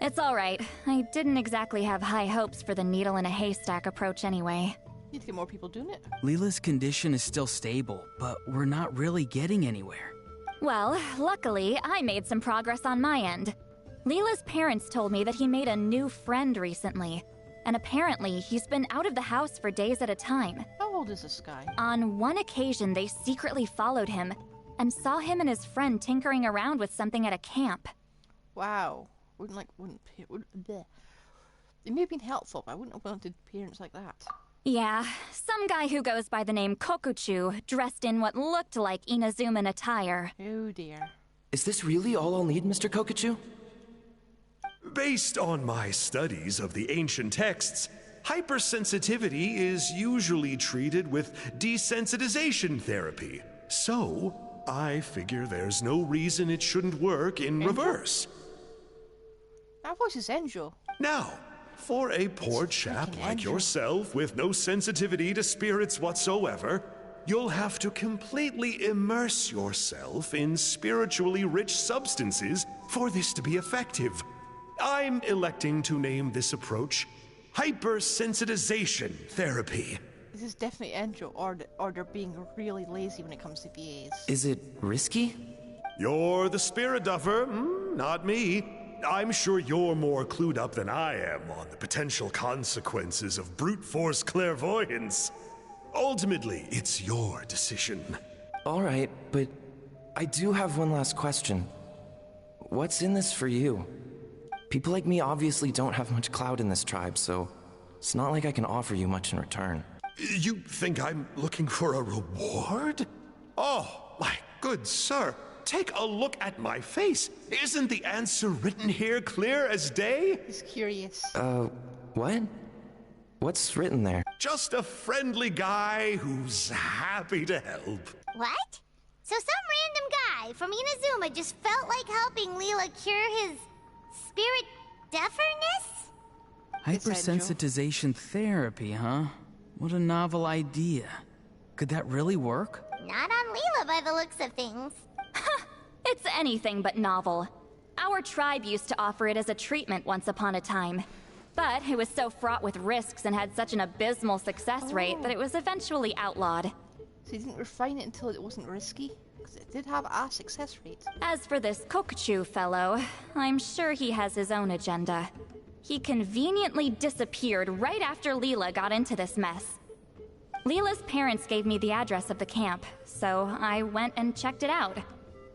It's alright. I didn't exactly have high hopes for the needle in a haystack approach anyway. Need to get more people doing it. Leela's condition is still stable, but we're not really getting anywhere. Well, luckily, I made some progress on my end. Leela's parents told me that he made a new friend recently, and apparently he's been out of the house for days at a time. How old is this guy? On one occasion, they secretly followed him and saw him and his friend tinkering around with something at a camp. Wow. Bleh. It may have been helpful, but I wouldn't have wanted parents like that. Yeah, some guy who goes by the name Kokuchu, dressed in what looked like Inazuman attire. Oh dear. Is this really all I'll need, Mr. Kokachu? Based on my studies of the ancient texts, hypersensitivity is usually treated with desensitization therapy. So, I figure there's no reason it shouldn't work in reverse. That voice is Enjo. Now, for a poor chap freaking like Andrew. yourself with no sensitivity to spirits whatsoever, you'll have to completely immerse yourself in spiritually rich substances for this to be effective. I'm electing to name this approach hypersensitization therapy. This is definitely Enjo, or they're being really lazy when it comes to VAs. Is it risky? You're the spirit duffer, not me. I'm sure you're more clued up than I am on the potential consequences of brute force clairvoyance. Ultimately, it's your decision. All right, but I do have one last question. What's in this for you? People like me obviously don't have much clout in this tribe, so it's not like I can offer you much in return. You think I'm looking for a reward? Oh, my good sir, take a look at my face. Isn't the answer written here clear as day? He's curious. What? What's written there? Just a friendly guy who's happy to help. What? So some random guy from Inazuma just felt like helping Leela cure his spirit deaferness? Hypersensitization therapy, huh? What a novel idea. Could that really work? Not on Leela by the looks of things. It's anything but novel. Our tribe used to offer it as a treatment once upon a time. But it was so fraught with risks and had such an abysmal success rate that it was eventually outlawed. So he didn't refine it until it wasn't risky? Because it did have a success rate. As for this Kokuchu fellow, I'm sure he has his own agenda. He conveniently disappeared right after Leela got into this mess. Leela's parents gave me the address of the camp, so I went and checked it out.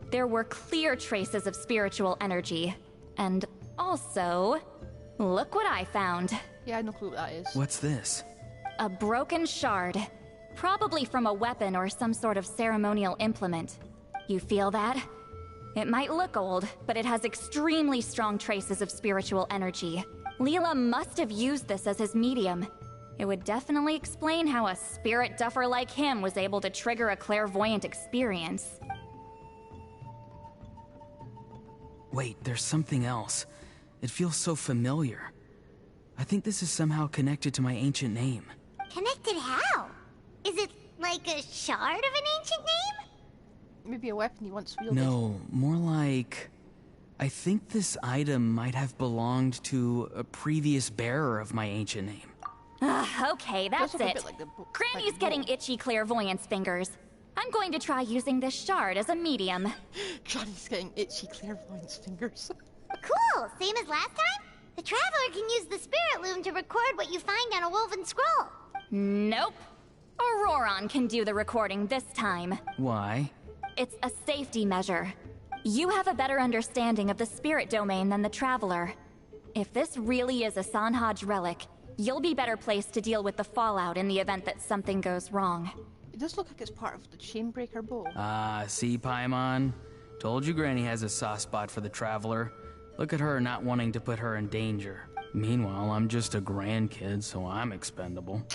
There were clear traces of spiritual energy. And also, look what I found. Yeah, I have no clue what that is. What's this? A broken shard. Probably from a weapon or some sort of ceremonial implement. You feel that? It might look old, but it has extremely strong traces of spiritual energy. Leela must have used this as his medium. It would definitely explain how a spirit duffer like him was able to trigger a clairvoyant experience. Wait, there's something else. It feels so familiar. I think this is somehow connected to my ancient name. Connected how? Is it like a shard of an ancient name? Maybe a weapon he once wielded. No, more like... I think this item might have belonged to a previous bearer of my ancient name. Okay, that's look a it. bit like the Granny's like the getting bow. itchy clairvoyance fingers. I'm going to try using this shard as a medium. Johnny's getting itchy clairvoyance fingers. Cool, same as last time? The Traveler can use the Spirit Loom to record what you find on a woven scroll. Nope. Ororon can do the recording this time. Why? It's a safety measure. You have a better understanding of the spirit domain than the Traveler. If this really is a Sanhaj relic, you'll be better placed to deal with the fallout in the event that something goes wrong. It does look like it's part of the Chainbreaker bow. Ah, see, Paimon? Told you Granny has a soft spot for the Traveler. Look at her not wanting to put her in danger. Meanwhile, I'm just a grandkid, so I'm expendable.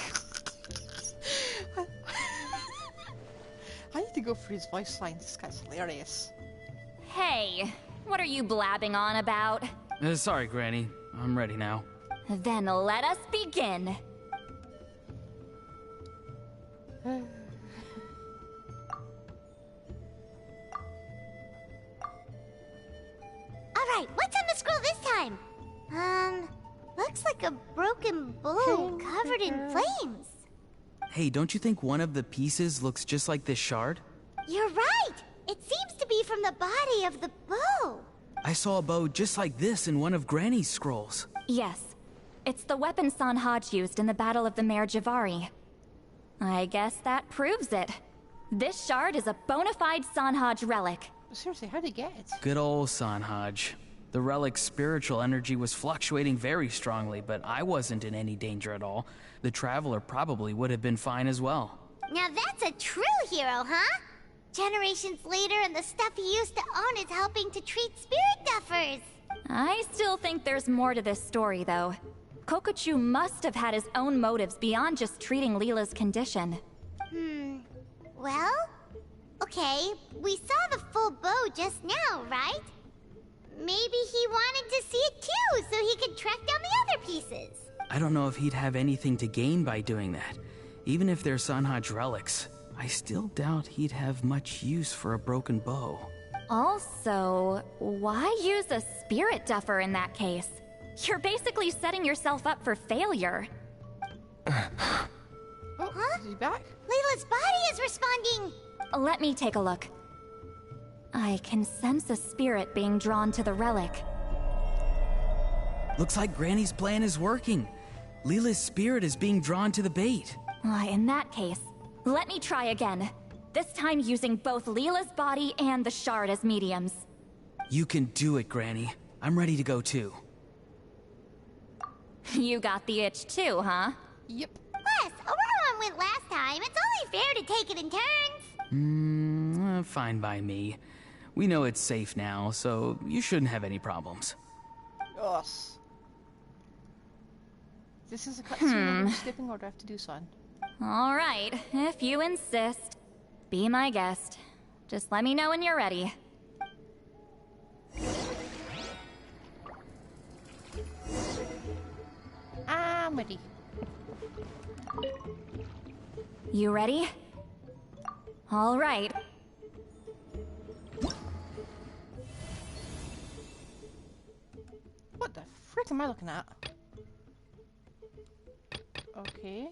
I need to go for his voice lines. This guy's hilarious. Hey, what are you blabbing on about? Sorry, Granny. I'm ready now. Then let us begin. Alright, what's on the scroll this time? Looks like a broken bow covered in flames. Hey, don't you think one of the pieces looks just like this shard? You're right! It seems to be from the body of the bow. I saw a bow just like this in one of Granny's scrolls. Yes, it's the weapon Sanhaj used in the Battle of the Mare Javari. I guess that proves it. This shard is a bona fide Sanhaj relic. Seriously, how'd he get it? Good old Sanhaj. The relic's spiritual energy was fluctuating very strongly, but I wasn't in any danger at all. The Traveler probably would have been fine as well. Now that's a true hero, huh? Generations later and the stuff he used to own is helping to treat spirit duffers. I still think there's more to this story, though. Kokochu must have had his own motives beyond just treating Leela's condition. Well, okay, we saw the full bow just now, right? Maybe he wanted to see it too, so he could track down the other pieces. I don't know if he'd have anything to gain by doing that. Even if they're Sanhaj relics, I still doubt he'd have much use for a broken bow. Also, why use a spirit duffer in that case? You're basically setting yourself up for failure. Oh, Huh? is he back? Layla's body is responding. Let me take a look. I can sense a spirit being drawn to the relic. Looks like Granny's plan is working. Leela's spirit is being drawn to the bait. In that case, let me try again. This time using both Leela's body and the shard as mediums. You can do it, Granny. I'm ready to go too. You got the itch too, huh? Yep. Plus, Ororon went last time. It's only fair to take it in turns. Fine by me. We know it's safe now, so you shouldn't have any problems. Us. This is a cutscene of skipping, or do I have to do something? Alright, if you insist. Be my guest. Just let me know when you're ready. I'm ready. You ready? Alright. What the frick am I looking at? Okay.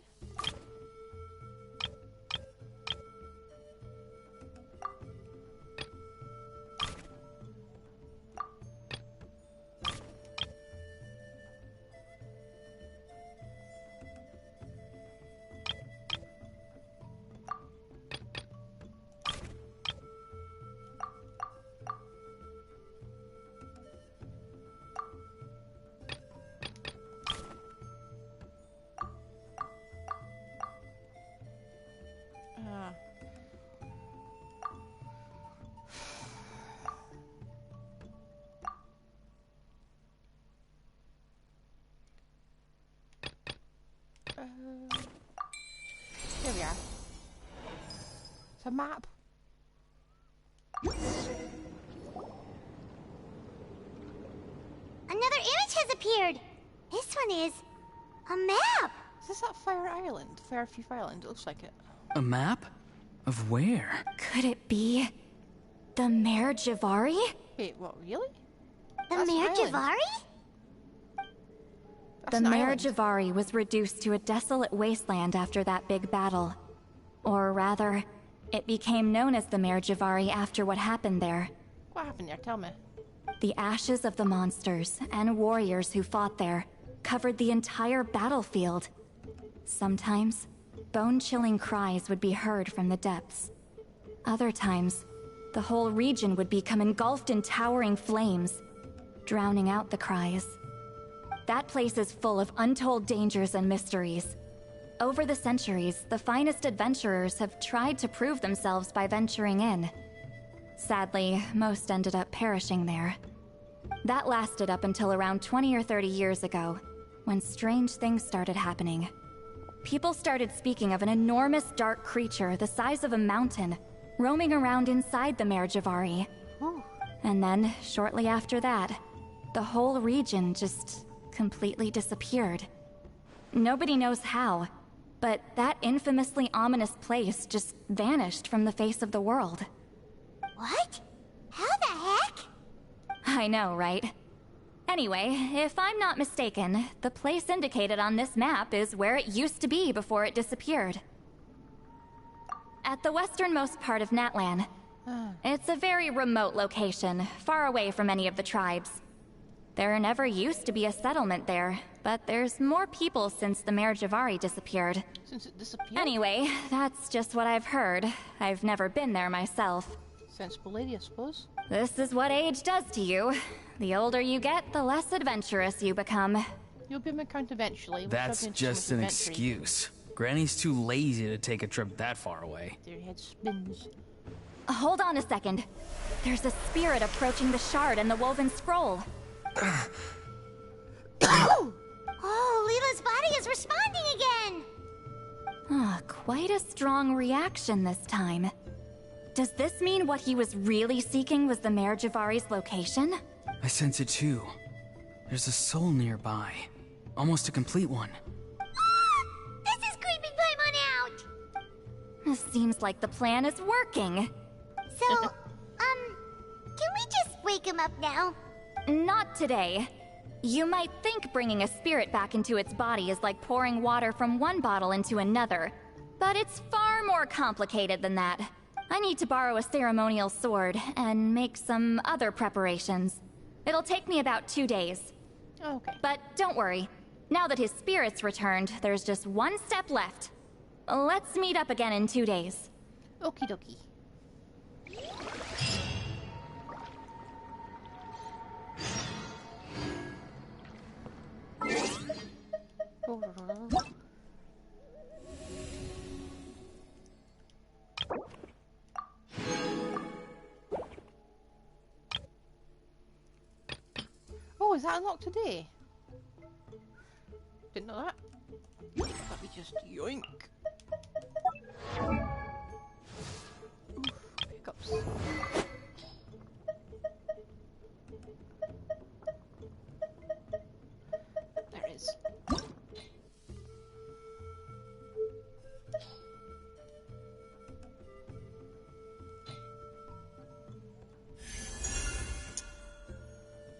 Here we are. It's a map. Another image has appeared. This one is A map! Is this that Fire Island? Firefief Island? It looks like it. A map? Of where? Could it be the Mare Javari? Wait, what, really? The That's an Mare island. Javari? That's The an Mare island. Javari was reduced to a desolate wasteland after that big battle. Or rather, it became known as the Mare Javari after what happened there. What happened there? Tell me. The ashes of the monsters and warriors who fought there covered the entire battlefield. Sometimes, bone-chilling cries would be heard from the depths. Other times, the whole region would become engulfed in towering flames, drowning out the cries. That place is full of untold dangers and mysteries. Over the centuries, the finest adventurers have tried to prove themselves by venturing in. Sadly, most ended up perishing there. That lasted up until around 20 or 30 years ago, when strange things started happening. People started speaking of an enormous dark creature the size of a mountain, roaming around inside the Mare Javari. And then, shortly after that, the whole region just completely disappeared. Nobody knows how, but that infamously ominous place just vanished from the face of the world. What? How the heck? I know, right? Anyway, if I'm not mistaken, the place indicated on this map is where it used to be before it disappeared. At the westernmost part of Natlan. It's a very remote location, far away from any of the tribes. There never used to be a settlement there, but there's more people since the Mare Javari disappeared. Since it disappeared? Anyway, that's just what I've heard. I've never been there myself. Sensible lady, I suppose. This is what age does to you. The older you get, the less adventurous you become. You'll be my count eventually. We'll That's shove you into just some an inventory. excuse. Granny's too lazy to take a trip that far away. Their head spins. Hold on a second. There's a spirit approaching the shard and the woven scroll. Oh, Leela's body is responding again! Quite a strong reaction this time. Does this mean what he was really seeking was the Mare Javari's location? I sense it too. There's a soul nearby. Almost a complete one. This is creeping Paimon out! This seems like the plan is working. So, can we just wake him up now? Not today. You might think bringing a spirit back into its body is like pouring water from one bottle into another, but it's far more complicated than that. I need to borrow a ceremonial sword and make some other preparations. It'll take me about 2 days. Okay. But don't worry. Now that his spirit's returned, there's just one step left. Let's meet up again in 2 days. Okie dokie. Oh, is that unlocked today? Didn't know that. Let me just yoink. Oof, hiccups. There it is.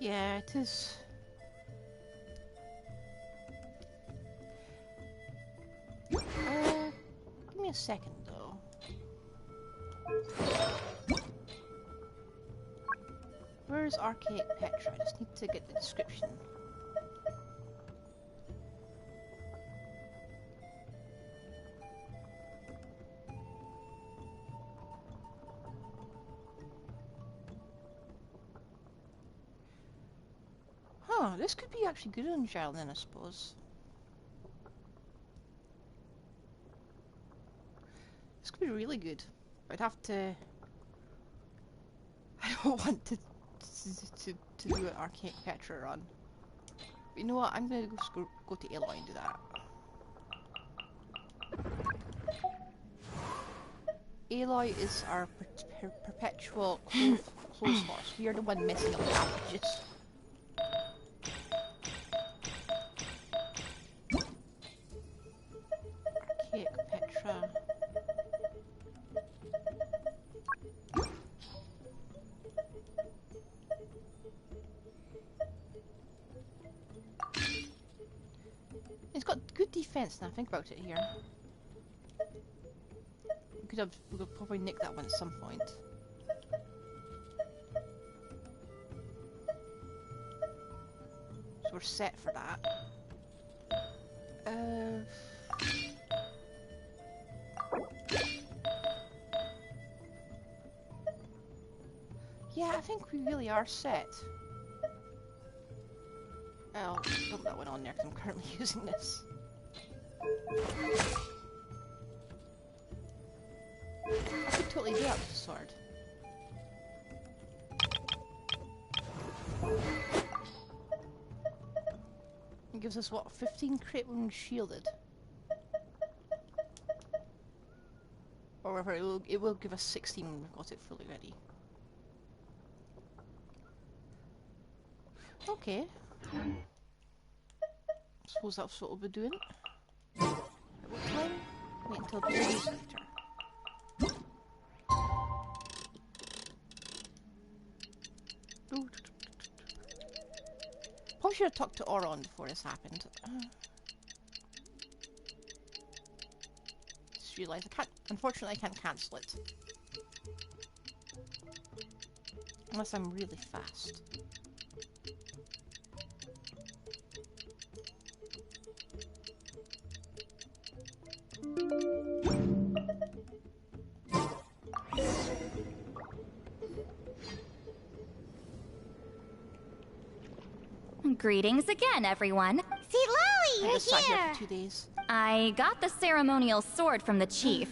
Yeah, it is. Give me a second, though. Where's Archaic Petra? I just need to get the description. Huh, this could be actually good on Gerald then, I suppose. This could be really good. I'd have to... I don't want to do an Archaic Petra run. But you know what, I'm gonna go to Aloy and do that. Aloy is our perpetual clothes horse. We are the one messing up the packages. defense now. Think about it here. We could probably nick that one at some point. So we're set for that. Yeah, I think we really are set. I'll put that one on there because I'm currently using this. I could totally do that with the sword. It gives us what, 15 crit when shielded? Or whatever, it will give us 16 when we've got it fully ready. Okay. Suppose that's what we'll be doing. At what time? Wait until 2 days later. Probably should have talked to Ororon before this happened. Just realised I can't. Unfortunately, I can't cancel it. Unless I'm really fast. Greetings again, everyone. See, Lily, I you're just sat here here. for 2 days. I got the ceremonial sword from the chief.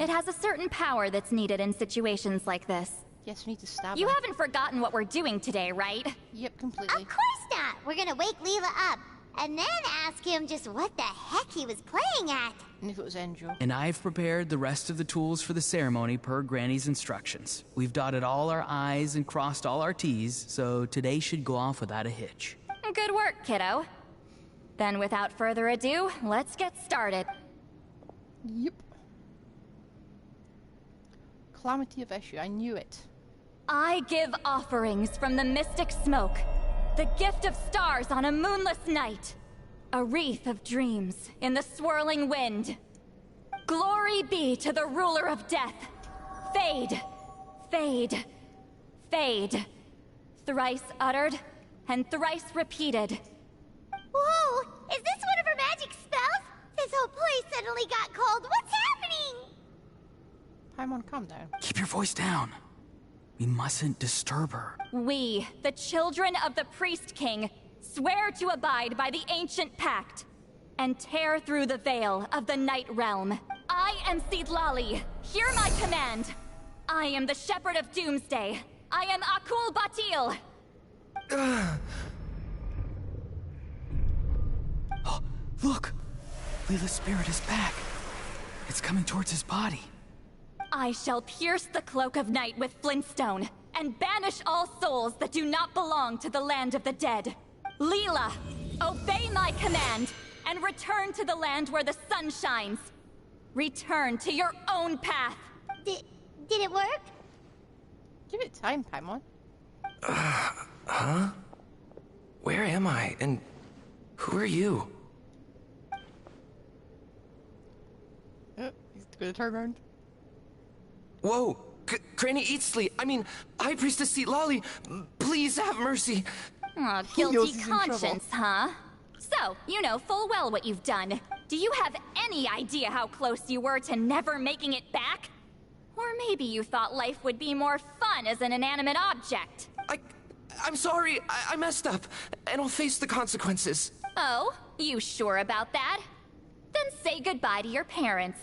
It has a certain power that's needed in situations like this. Yes, we need to stab You him. haven't forgotten what we're doing today, right? Yep, completely. Of course not. We're gonna wake Leela up and then ask him just what the heck he was playing at. And if it was Enjo. And I've prepared the rest of the tools for the ceremony per Granny's instructions. We've dotted all our I's and crossed all our T's, so today should go off without a hitch. Good work, kiddo. Then without further ado, let's get started. Yep. Calamity of issue, I knew it. I give offerings from the mystic smoke, the gift of stars on a moonless night, a wreath of dreams in the swirling wind. Glory be to the ruler of death. Fade, fade, fade. Thrice uttered and thrice repeated. Whoa! Is this one of her magic spells? This whole place suddenly got cold. What's happening? Paimon, calm down. Keep your voice down. We mustn't disturb her. We, the children of the Priest King, swear to abide by the ancient pact and tear through the veil of the Night Realm. I am Seedlali. Hear my command. I am the Shepherd of Doomsday. I am Akul Batil. Oh, look! Leela's spirit is back. It's coming towards his body. I shall pierce the cloak of night with flintstone and banish all souls that do not belong to the land of the dead. Leela, obey my command and return to the land where the sun shines. Return to your own path. Did it work? Give it time, Paimon. Huh? Where am I? And who are you? He's gonna turn around. Whoa! Granny Eatsley! I mean, High Priestess Seedlali! Please have mercy! Aw, knows guilty he's in trouble. conscience, huh? So, you know full well what you've done. Do you have any idea how close you were to never making it back? Or maybe you thought life would be more fun as an inanimate object. I'm sorry, I messed up, and I'll face the consequences. Oh, you sure about that? Then say goodbye to your parents.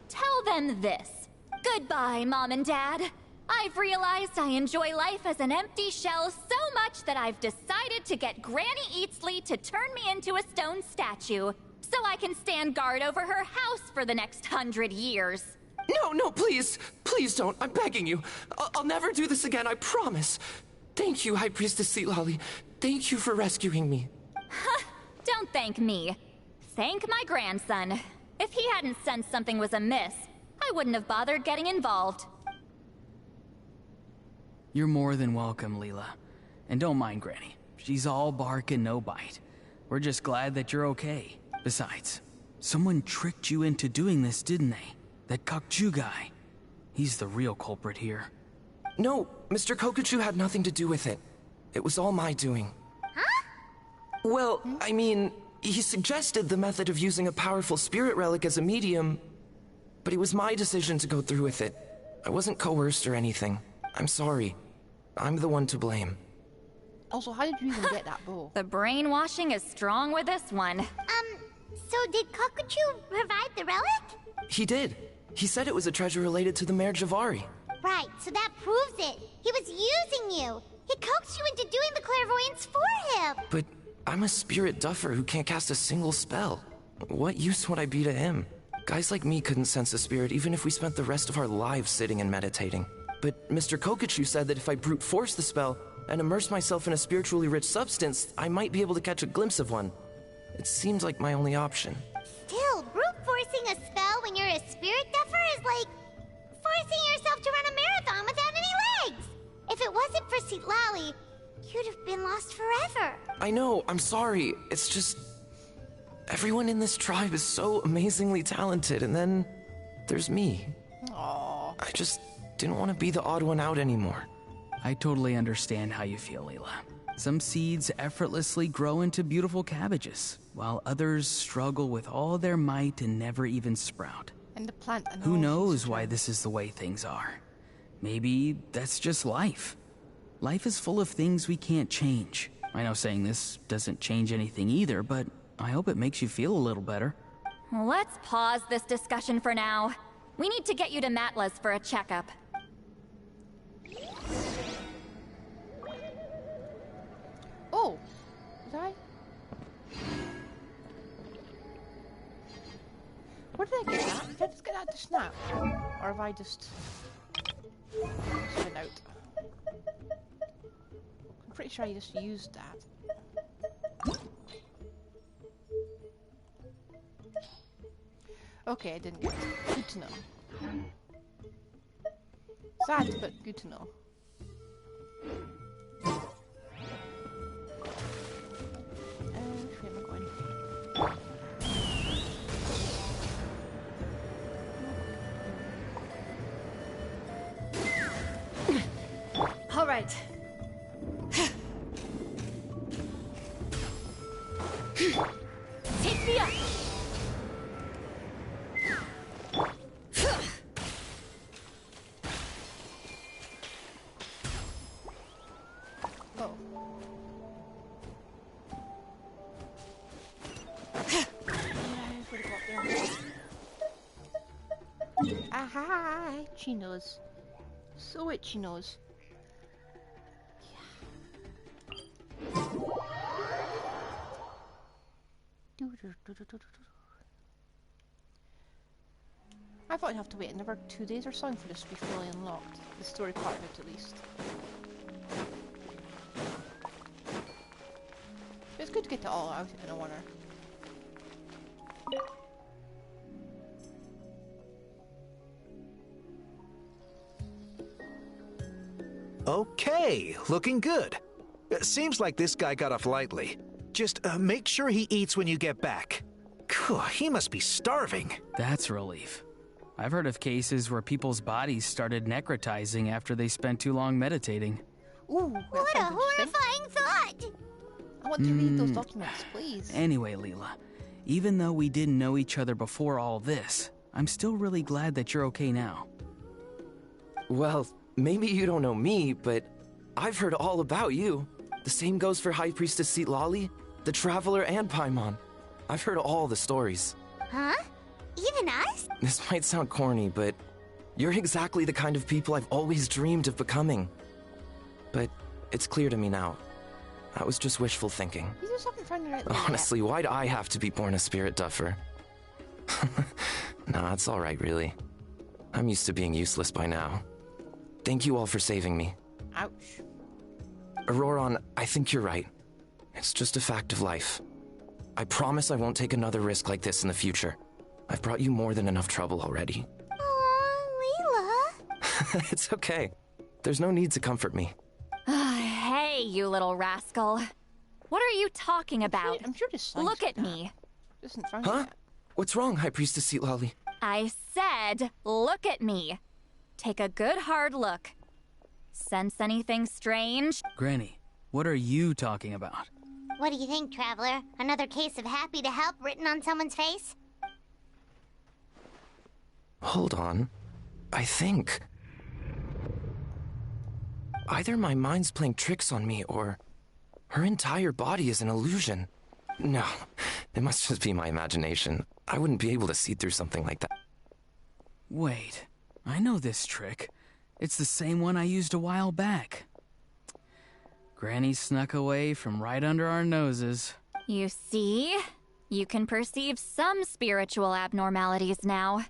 Tell them this. Goodbye, Mom and Dad. I've realized I enjoy life as an empty shell so much that I've decided to get Granny Eatsley to turn me into a stone statue, so I can stand guard over her house for the next 100 years. No, please! Please don't, I'm begging you. I'll never do this again, I promise. Thank you, High Priestess Seedlali. Thank you for rescuing me. Don't thank me. Thank my grandson. If he hadn't sensed something was amiss, I wouldn't have bothered getting involved. You're more than welcome, Leela. And don't mind Granny. She's all bark and no bite. We're just glad that you're okay. Besides, Someone tricked you into doing this, didn't they? That Kokju guy. He's the real culprit here. No, Mr. Kokuchu had nothing to do with it. It was all my doing. Huh? Well, I mean, he suggested the method of using a powerful spirit relic as a medium, but it was my decision to go through with it. I wasn't coerced or anything. I'm sorry. I'm the one to blame. Also, how did you even get that bow? The brainwashing is strong with this one. So did Kokuchu provide the relic? He did. He said it was a treasure related to the Mare Javari. Right, so that proves it. He was using you. He coaxed you into doing the clairvoyance for him. But I'm a spirit duffer who can't cast a single spell. What use would I be to him? Guys like me couldn't sense a spirit even if we spent the rest of our lives sitting and meditating. But Mr. Kokuchu said that if I brute force the spell and immerse myself in a spiritually rich substance, I might be able to catch a glimpse of one. It seems like my only option. Still, brute forcing a spell when you're a spirit duffer is like forcing yourself to run a marathon without any legs. If it wasn't for Citlali, you'd have been lost forever. I know, I'm sorry. It's just... everyone in this tribe is so amazingly talented, and then there's me. Aww. I just didn't want to be the odd one out anymore. I totally understand how you feel, Leela. Some seeds effortlessly grow into beautiful cabbages, while others struggle with all their might and never even sprout. And the plant and Who all knows things why around. this is the way things are? Maybe that's just life. Life is full of things we can't change. I know saying this doesn't change anything either, but I hope it makes you feel a little better. Let's pause this discussion for now. We need to get you to Matla's for a checkup. Oh, did I? Where did I get that? Did I just get that just now? Or have I just been out? I'm pretty sure I just used that. Okay, I didn't get it. Good to know. Sad, but good to know. Which way am I going? All right. Take me up. Oh. Aha! Itchy nose. So itchy nose. I thought I'd have to wait another 2 days or something for this to be fully unlocked. The story part of it, at least. But it's good to get it all out in a one. Okay, looking good. Seems like this guy got off lightly. Just make sure he eats when you get back. Phew, he must be starving. That's a relief. I've heard of cases where people's bodies started necrotizing after they spent too long meditating. Ooh, that What a sounds interesting. horrifying thought! I want to read those documents, please. Anyway, Leela, even though we didn't know each other before all this, I'm still really glad that you're okay now. Well, maybe you don't know me, but I've heard all about you. The same goes for High Priestess Citlali, the Traveler, and Paimon. I've heard all the stories. Huh? Even us? This might sound corny, but you're exactly the kind of people I've always dreamed of becoming. But it's clear to me now. That was just wishful thinking. You just haven't found the right way Honestly, why'd I have to be born a spirit duffer? Nah, it's alright, really. I'm used to being useless by now. Thank you all for saving me. yet. Ouch. Ororon, I think you're right. It's just a fact of life. I promise I won't take another risk like this in the future. I've brought you more than enough trouble already. Aw, Leela. It's okay. There's no need to comfort me. Hey, you little rascal. What are you talking about? I'm sure this sign Look said at that. me. Isn't found Huh? yet. What's wrong, High Priestess Seatlali? I said, look at me. Take a good hard look. Sense anything strange? Granny, what are you talking about? What do you think, Traveler? Another case of happy to help written on someone's face? Hold on. I think... either my mind's playing tricks on me, or... her entire body is an illusion. No, it must just be my imagination. I wouldn't be able to see through something like that. Wait, I know this trick. It's the same one I used a while back. Granny snuck away from right under our noses. You see? You can perceive some spiritual abnormalities now.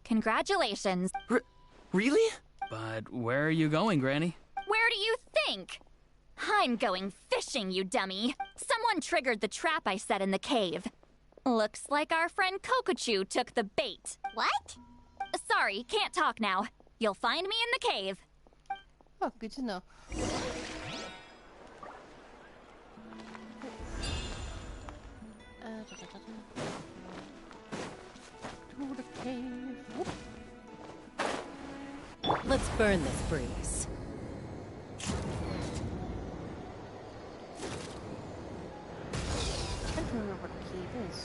Congratulations. Really? But where are you going, Granny? Where do you think? I'm going fishing, you dummy. Someone triggered the trap I set in the cave. Looks like our friend Kokochu took the bait. What? Sorry, can't talk now. You'll find me in the cave. Oh, good to know. To the cave. Whoop. Let's burn this breeze. I don't remember what the cave is.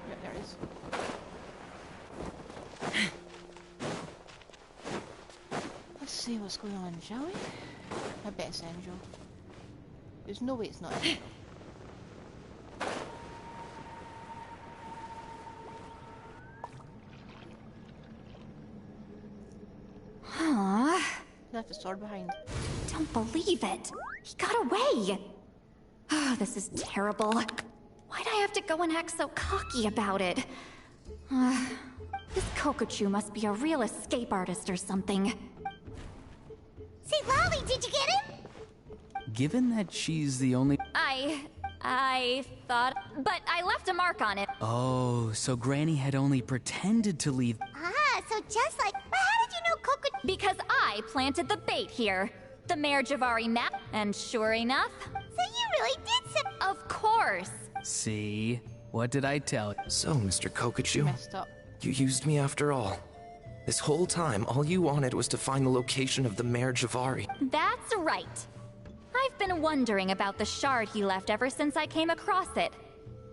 Yeah, there it is. Let's see what's going on, shall we? I bet it's Angel. There's no way it's not Angel. Huh? Left the sword behind. Don't believe it. He got away. Oh, this is terrible. Why'd I have to go and act so cocky about it? This Kokochu must be a real escape artist or something. See, Lolly, did you get him? Given that she's the only... I thought... But I left a mark on it. Oh, so Granny had only pretended to leave... Ah, so just like... But how did you know Kokochu... Because I planted the bait here. The Mayor Javari map, and sure enough... So you really did some... Of course. See? What did I tell you? So, Mr. Kokochu, Messed up. you used me after all. This whole time, all you wanted was to find the location of the Mayor Javari. That's right. I've been wondering about the shard he left ever since I came across it.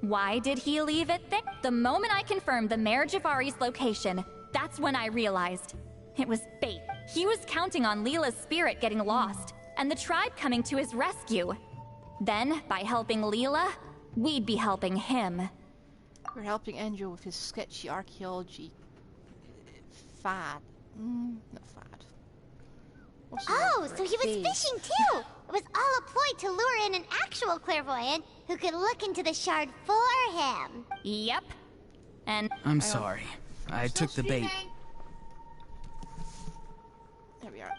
Why did he leave it there? The moment I confirmed the Mayor Javari's location, that's when I realized. It was bait. He was counting on Leela's spirit getting lost, and the tribe coming to his rescue. Then, by helping Leela, we'd be helping him. We're helping Angel with his sketchy archaeology fad. Not fad. What's the word Oh, for so it? he was Phase. fishing too! It was all a ploy to lure in an actual clairvoyant who could look into the shard for him. Yep. And I'm sorry. I took the bait. There we are.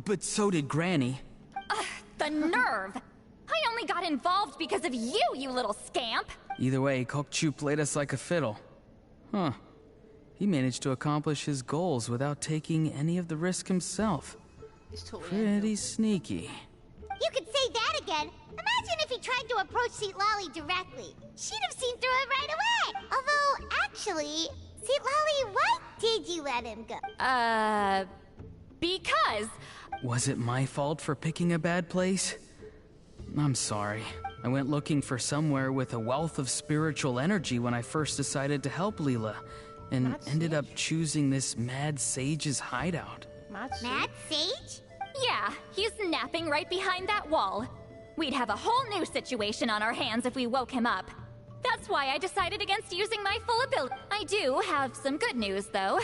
But so did Granny. the nerve! I only got involved because of you, you little scamp! Either way, Kokchu played us like a fiddle. Huh. He managed to accomplish his goals without taking any of the risk himself. It's totally Pretty sneaky. You could say that again. Imagine if he tried to approach Seat Lolly directly. She'd have seen through it right away. Although, actually, Seat Lolly, why did you let him go? Because... Was it my fault for picking a bad place? I'm sorry. I went looking for somewhere with a wealth of spiritual energy when I first decided to help Leela, and Mad ended up Sage? choosing this mad sage's hideout. Mad Mad Sage? Yeah, he's napping right behind that wall. We'd have a whole new situation on our hands if we woke him up. That's why I decided against using my full ability. I do have some good news, though.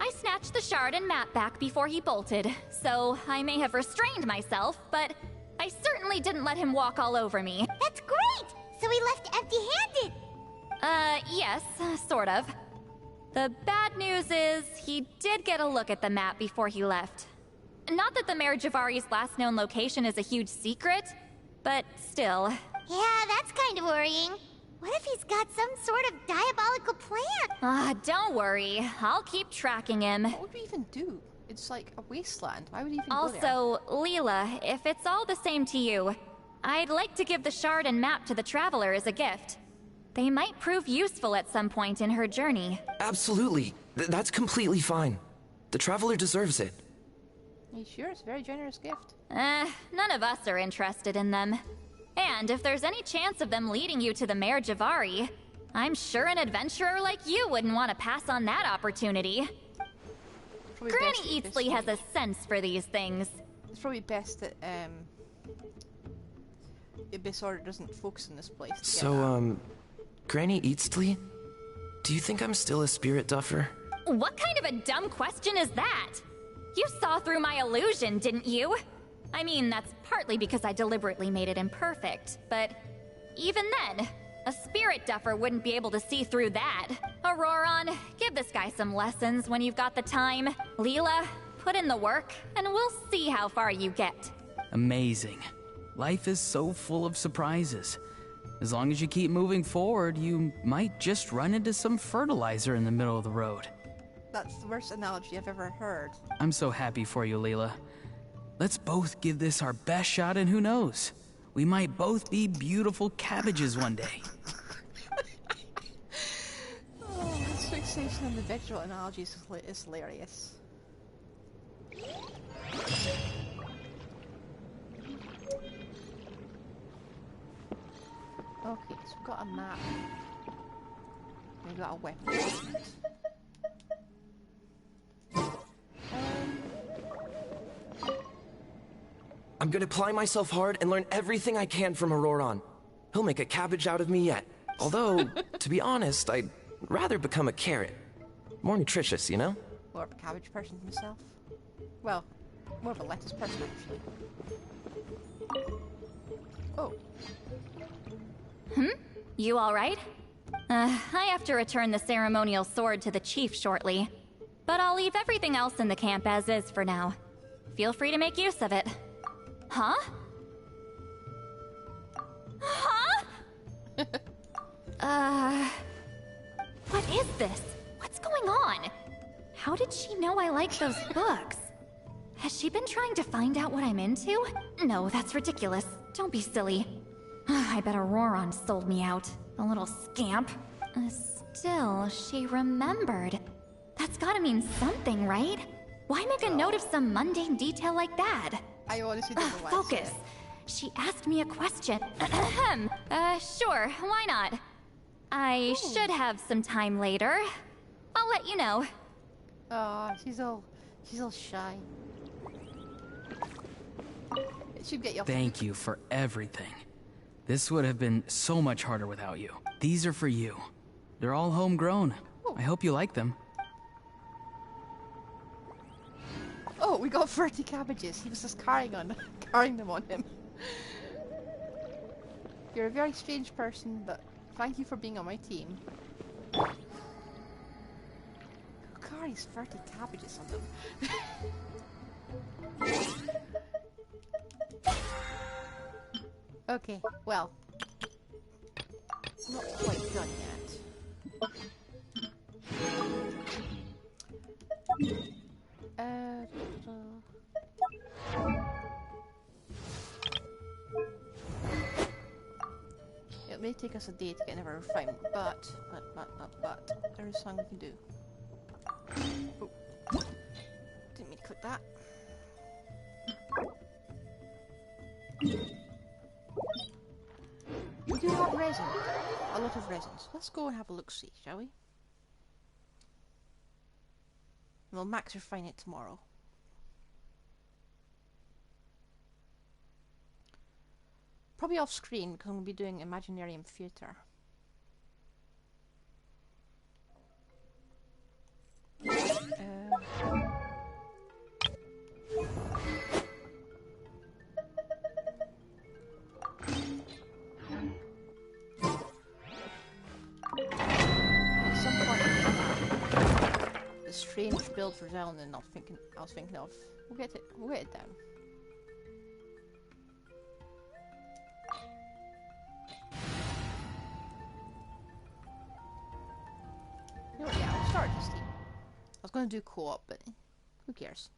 I snatched the shard and map back before he bolted, so I may have restrained myself, but I certainly didn't let him walk all over me. That's great! So he left empty-handed. Yes, sort of. The bad news is, he did get a look at the map before he left. Not that the Mayor Javari's last known location is a huge secret, but still. Yeah, that's kind of worrying. What if he's got some sort of diabolical plan? Don't worry. I'll keep tracking him. What would we even do? It's like a wasteland. Why would he even go there? Also, Leela, if it's all the same to you, I'd like to give the shard and map to the Traveler as a gift. They might prove useful at some point in her journey. Absolutely. That's completely fine. The Traveler deserves it. Are you sure? It's a very generous gift. None of us are interested in them. And if there's any chance of them leading you to the Mare Javari, I'm sure an adventurer like you wouldn't want to pass on that opportunity. Probably Granny Eatsley has a sense for these things. It's probably best that Abyss Order doesn't focus on this place. So, Granny Eatsley? Do you think I'm still a spirit duffer? What kind of a dumb question is that? You saw through my illusion, didn't you? I mean, that's partly because I deliberately made it imperfect, but even then, a spirit duffer wouldn't be able to see through that. Ororon, give this guy some lessons when you've got the time. Leela, put in the work, and we'll see how far you get. Amazing. Life is so full of surprises. As long as you keep moving forward, you might just run into some fertilizer in the middle of the road. That's the worst analogy I've ever heard. I'm so happy for you, Leela. Let's both give this our best shot, and who knows? We might both be beautiful cabbages one day. Oh, this fixation on the visual analogies is hilarious. Okay, so we've got a map. We've got a weapon. I'm gonna apply myself hard and learn everything I can from Ororon. He'll make a cabbage out of me yet. Although, to be honest, I'd rather become a carrot. More nutritious, you know? More of a cabbage person myself. Well, more of a lettuce person, actually. Oh. You alright? I have to return the ceremonial sword to the chief shortly. But I'll leave everything else in the camp as is for now. Feel free to make use of it. Huh? Huh? What is this? What's going on? How did she know I like those books? Has she been trying to find out what I'm into? No, that's ridiculous. Don't be silly. I bet Ororon sold me out. The little scamp. Still, she remembered. That's gotta mean something, right? Why make a note of some mundane detail like that? I honestly don't know why. Focus. She asked me a question. Sure, why not? I should have some time later. I'll let you know. Oh, she's all shy. It should get you. Thank you for everything. This would have been so much harder without you. These are for you. They're all homegrown. I hope you like them. Oh, we got 30 cabbages. He was just carrying them on him. You're a very strange person, but thank you for being on my team. Who carries 30 cabbages on them? Okay, well, not quite done yet. It may take us a day to get another refinement, but there is something we can do. Oh, didn't mean to click that. We do have resin. A lot of resins. Let's go and have a look-see, shall we? We'll max refine it tomorrow. Probably off screen because I'm going to be doing Imaginarium Theatre. At some point, the strange build for Zelnin I was thinking of. We'll get it down. You know what, yeah, I'll start this team. I was going to do co-op, but who cares?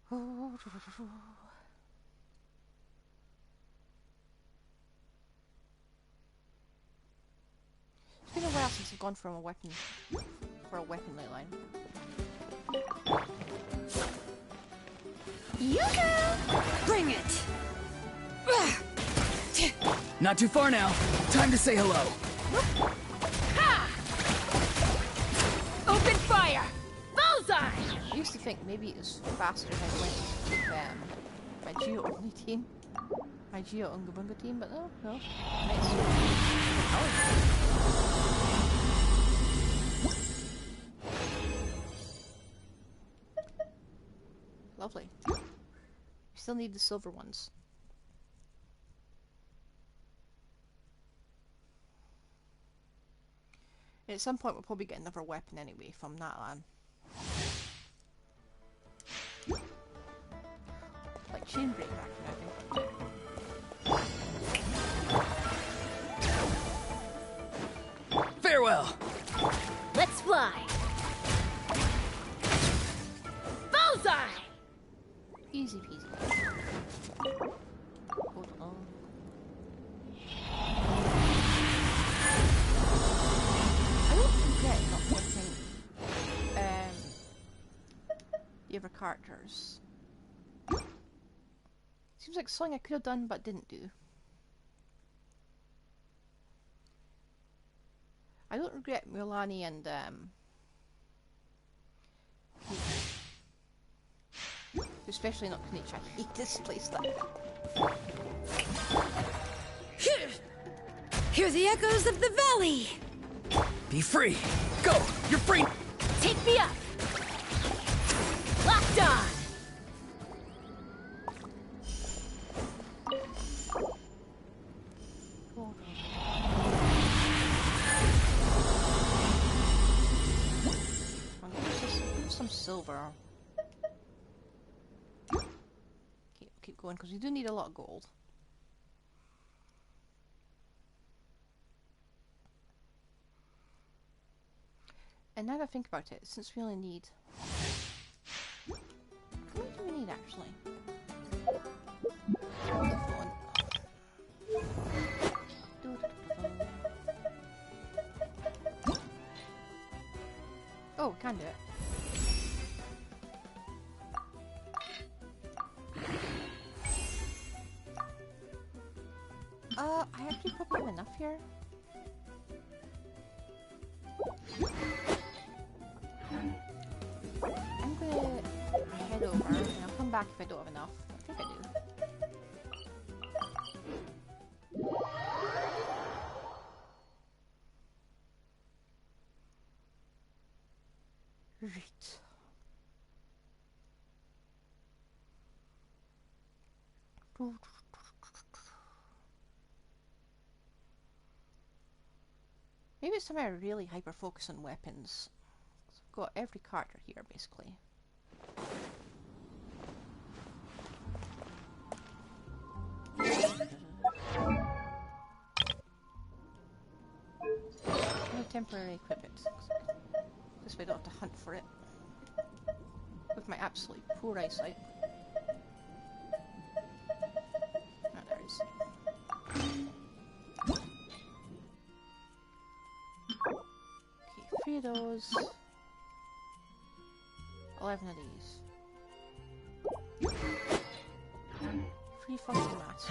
It's been a while since I've gone for a weapon ley line. You go! Bring it! Not too far now. Time to say hello. Ha! Open fire! Bullseye! I used to think maybe it was faster if I went with my Geo only team. My Geo Unga Bunga team, but no. Nice. Lovely. We still need the silver ones. And at some point we'll probably get another weapon anyway from Natlan. Like chain break back, I think. Farewell. Let's fly! Bullseye! Easy peasy. Hold on. I don't regret not taking the other characters. Seems like something I could have done but didn't do. I don't regret Milani and especially not Knichi. I hate this place though. Hear the echoes of the valley! Be free. Go. You're free. Take me up! Locked on! Some silver. Okay, keep going because we do need a lot of gold. And now that I think about it, since we only need... How many do we need actually? The phone. Oh, we can do it. I actually probably have enough here. I'm gonna head over and I'll come back if I don't have enough. I think I do. Right. Maybe it's time I really hyper focus on weapons. I've got every character here basically. I'm gonna temporarily equip it. This way I don't have to hunt for it. With my absolutely poor eyesight. Ah, there it is. Okay, 3 of those. 11 of these. 3 fucking mats.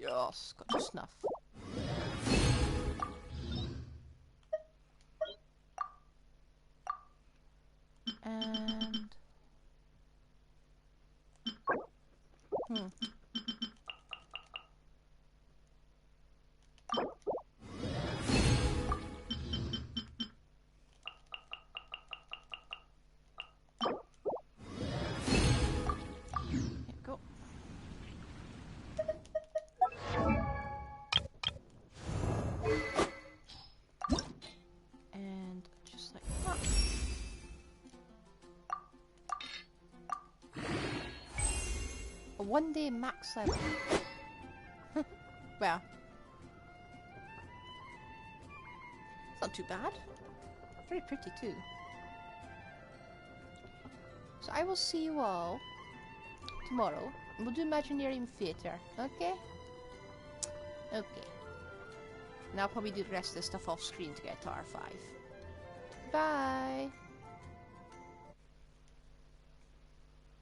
Yes, got just enough. And here we go. 1 day max level. Well, it's not too bad. Very pretty too. So I will see you all tomorrow. We'll do Imaginarium Theatre, okay? Okay. And I'll probably do the rest of this stuff off screen to get to R5. Bye!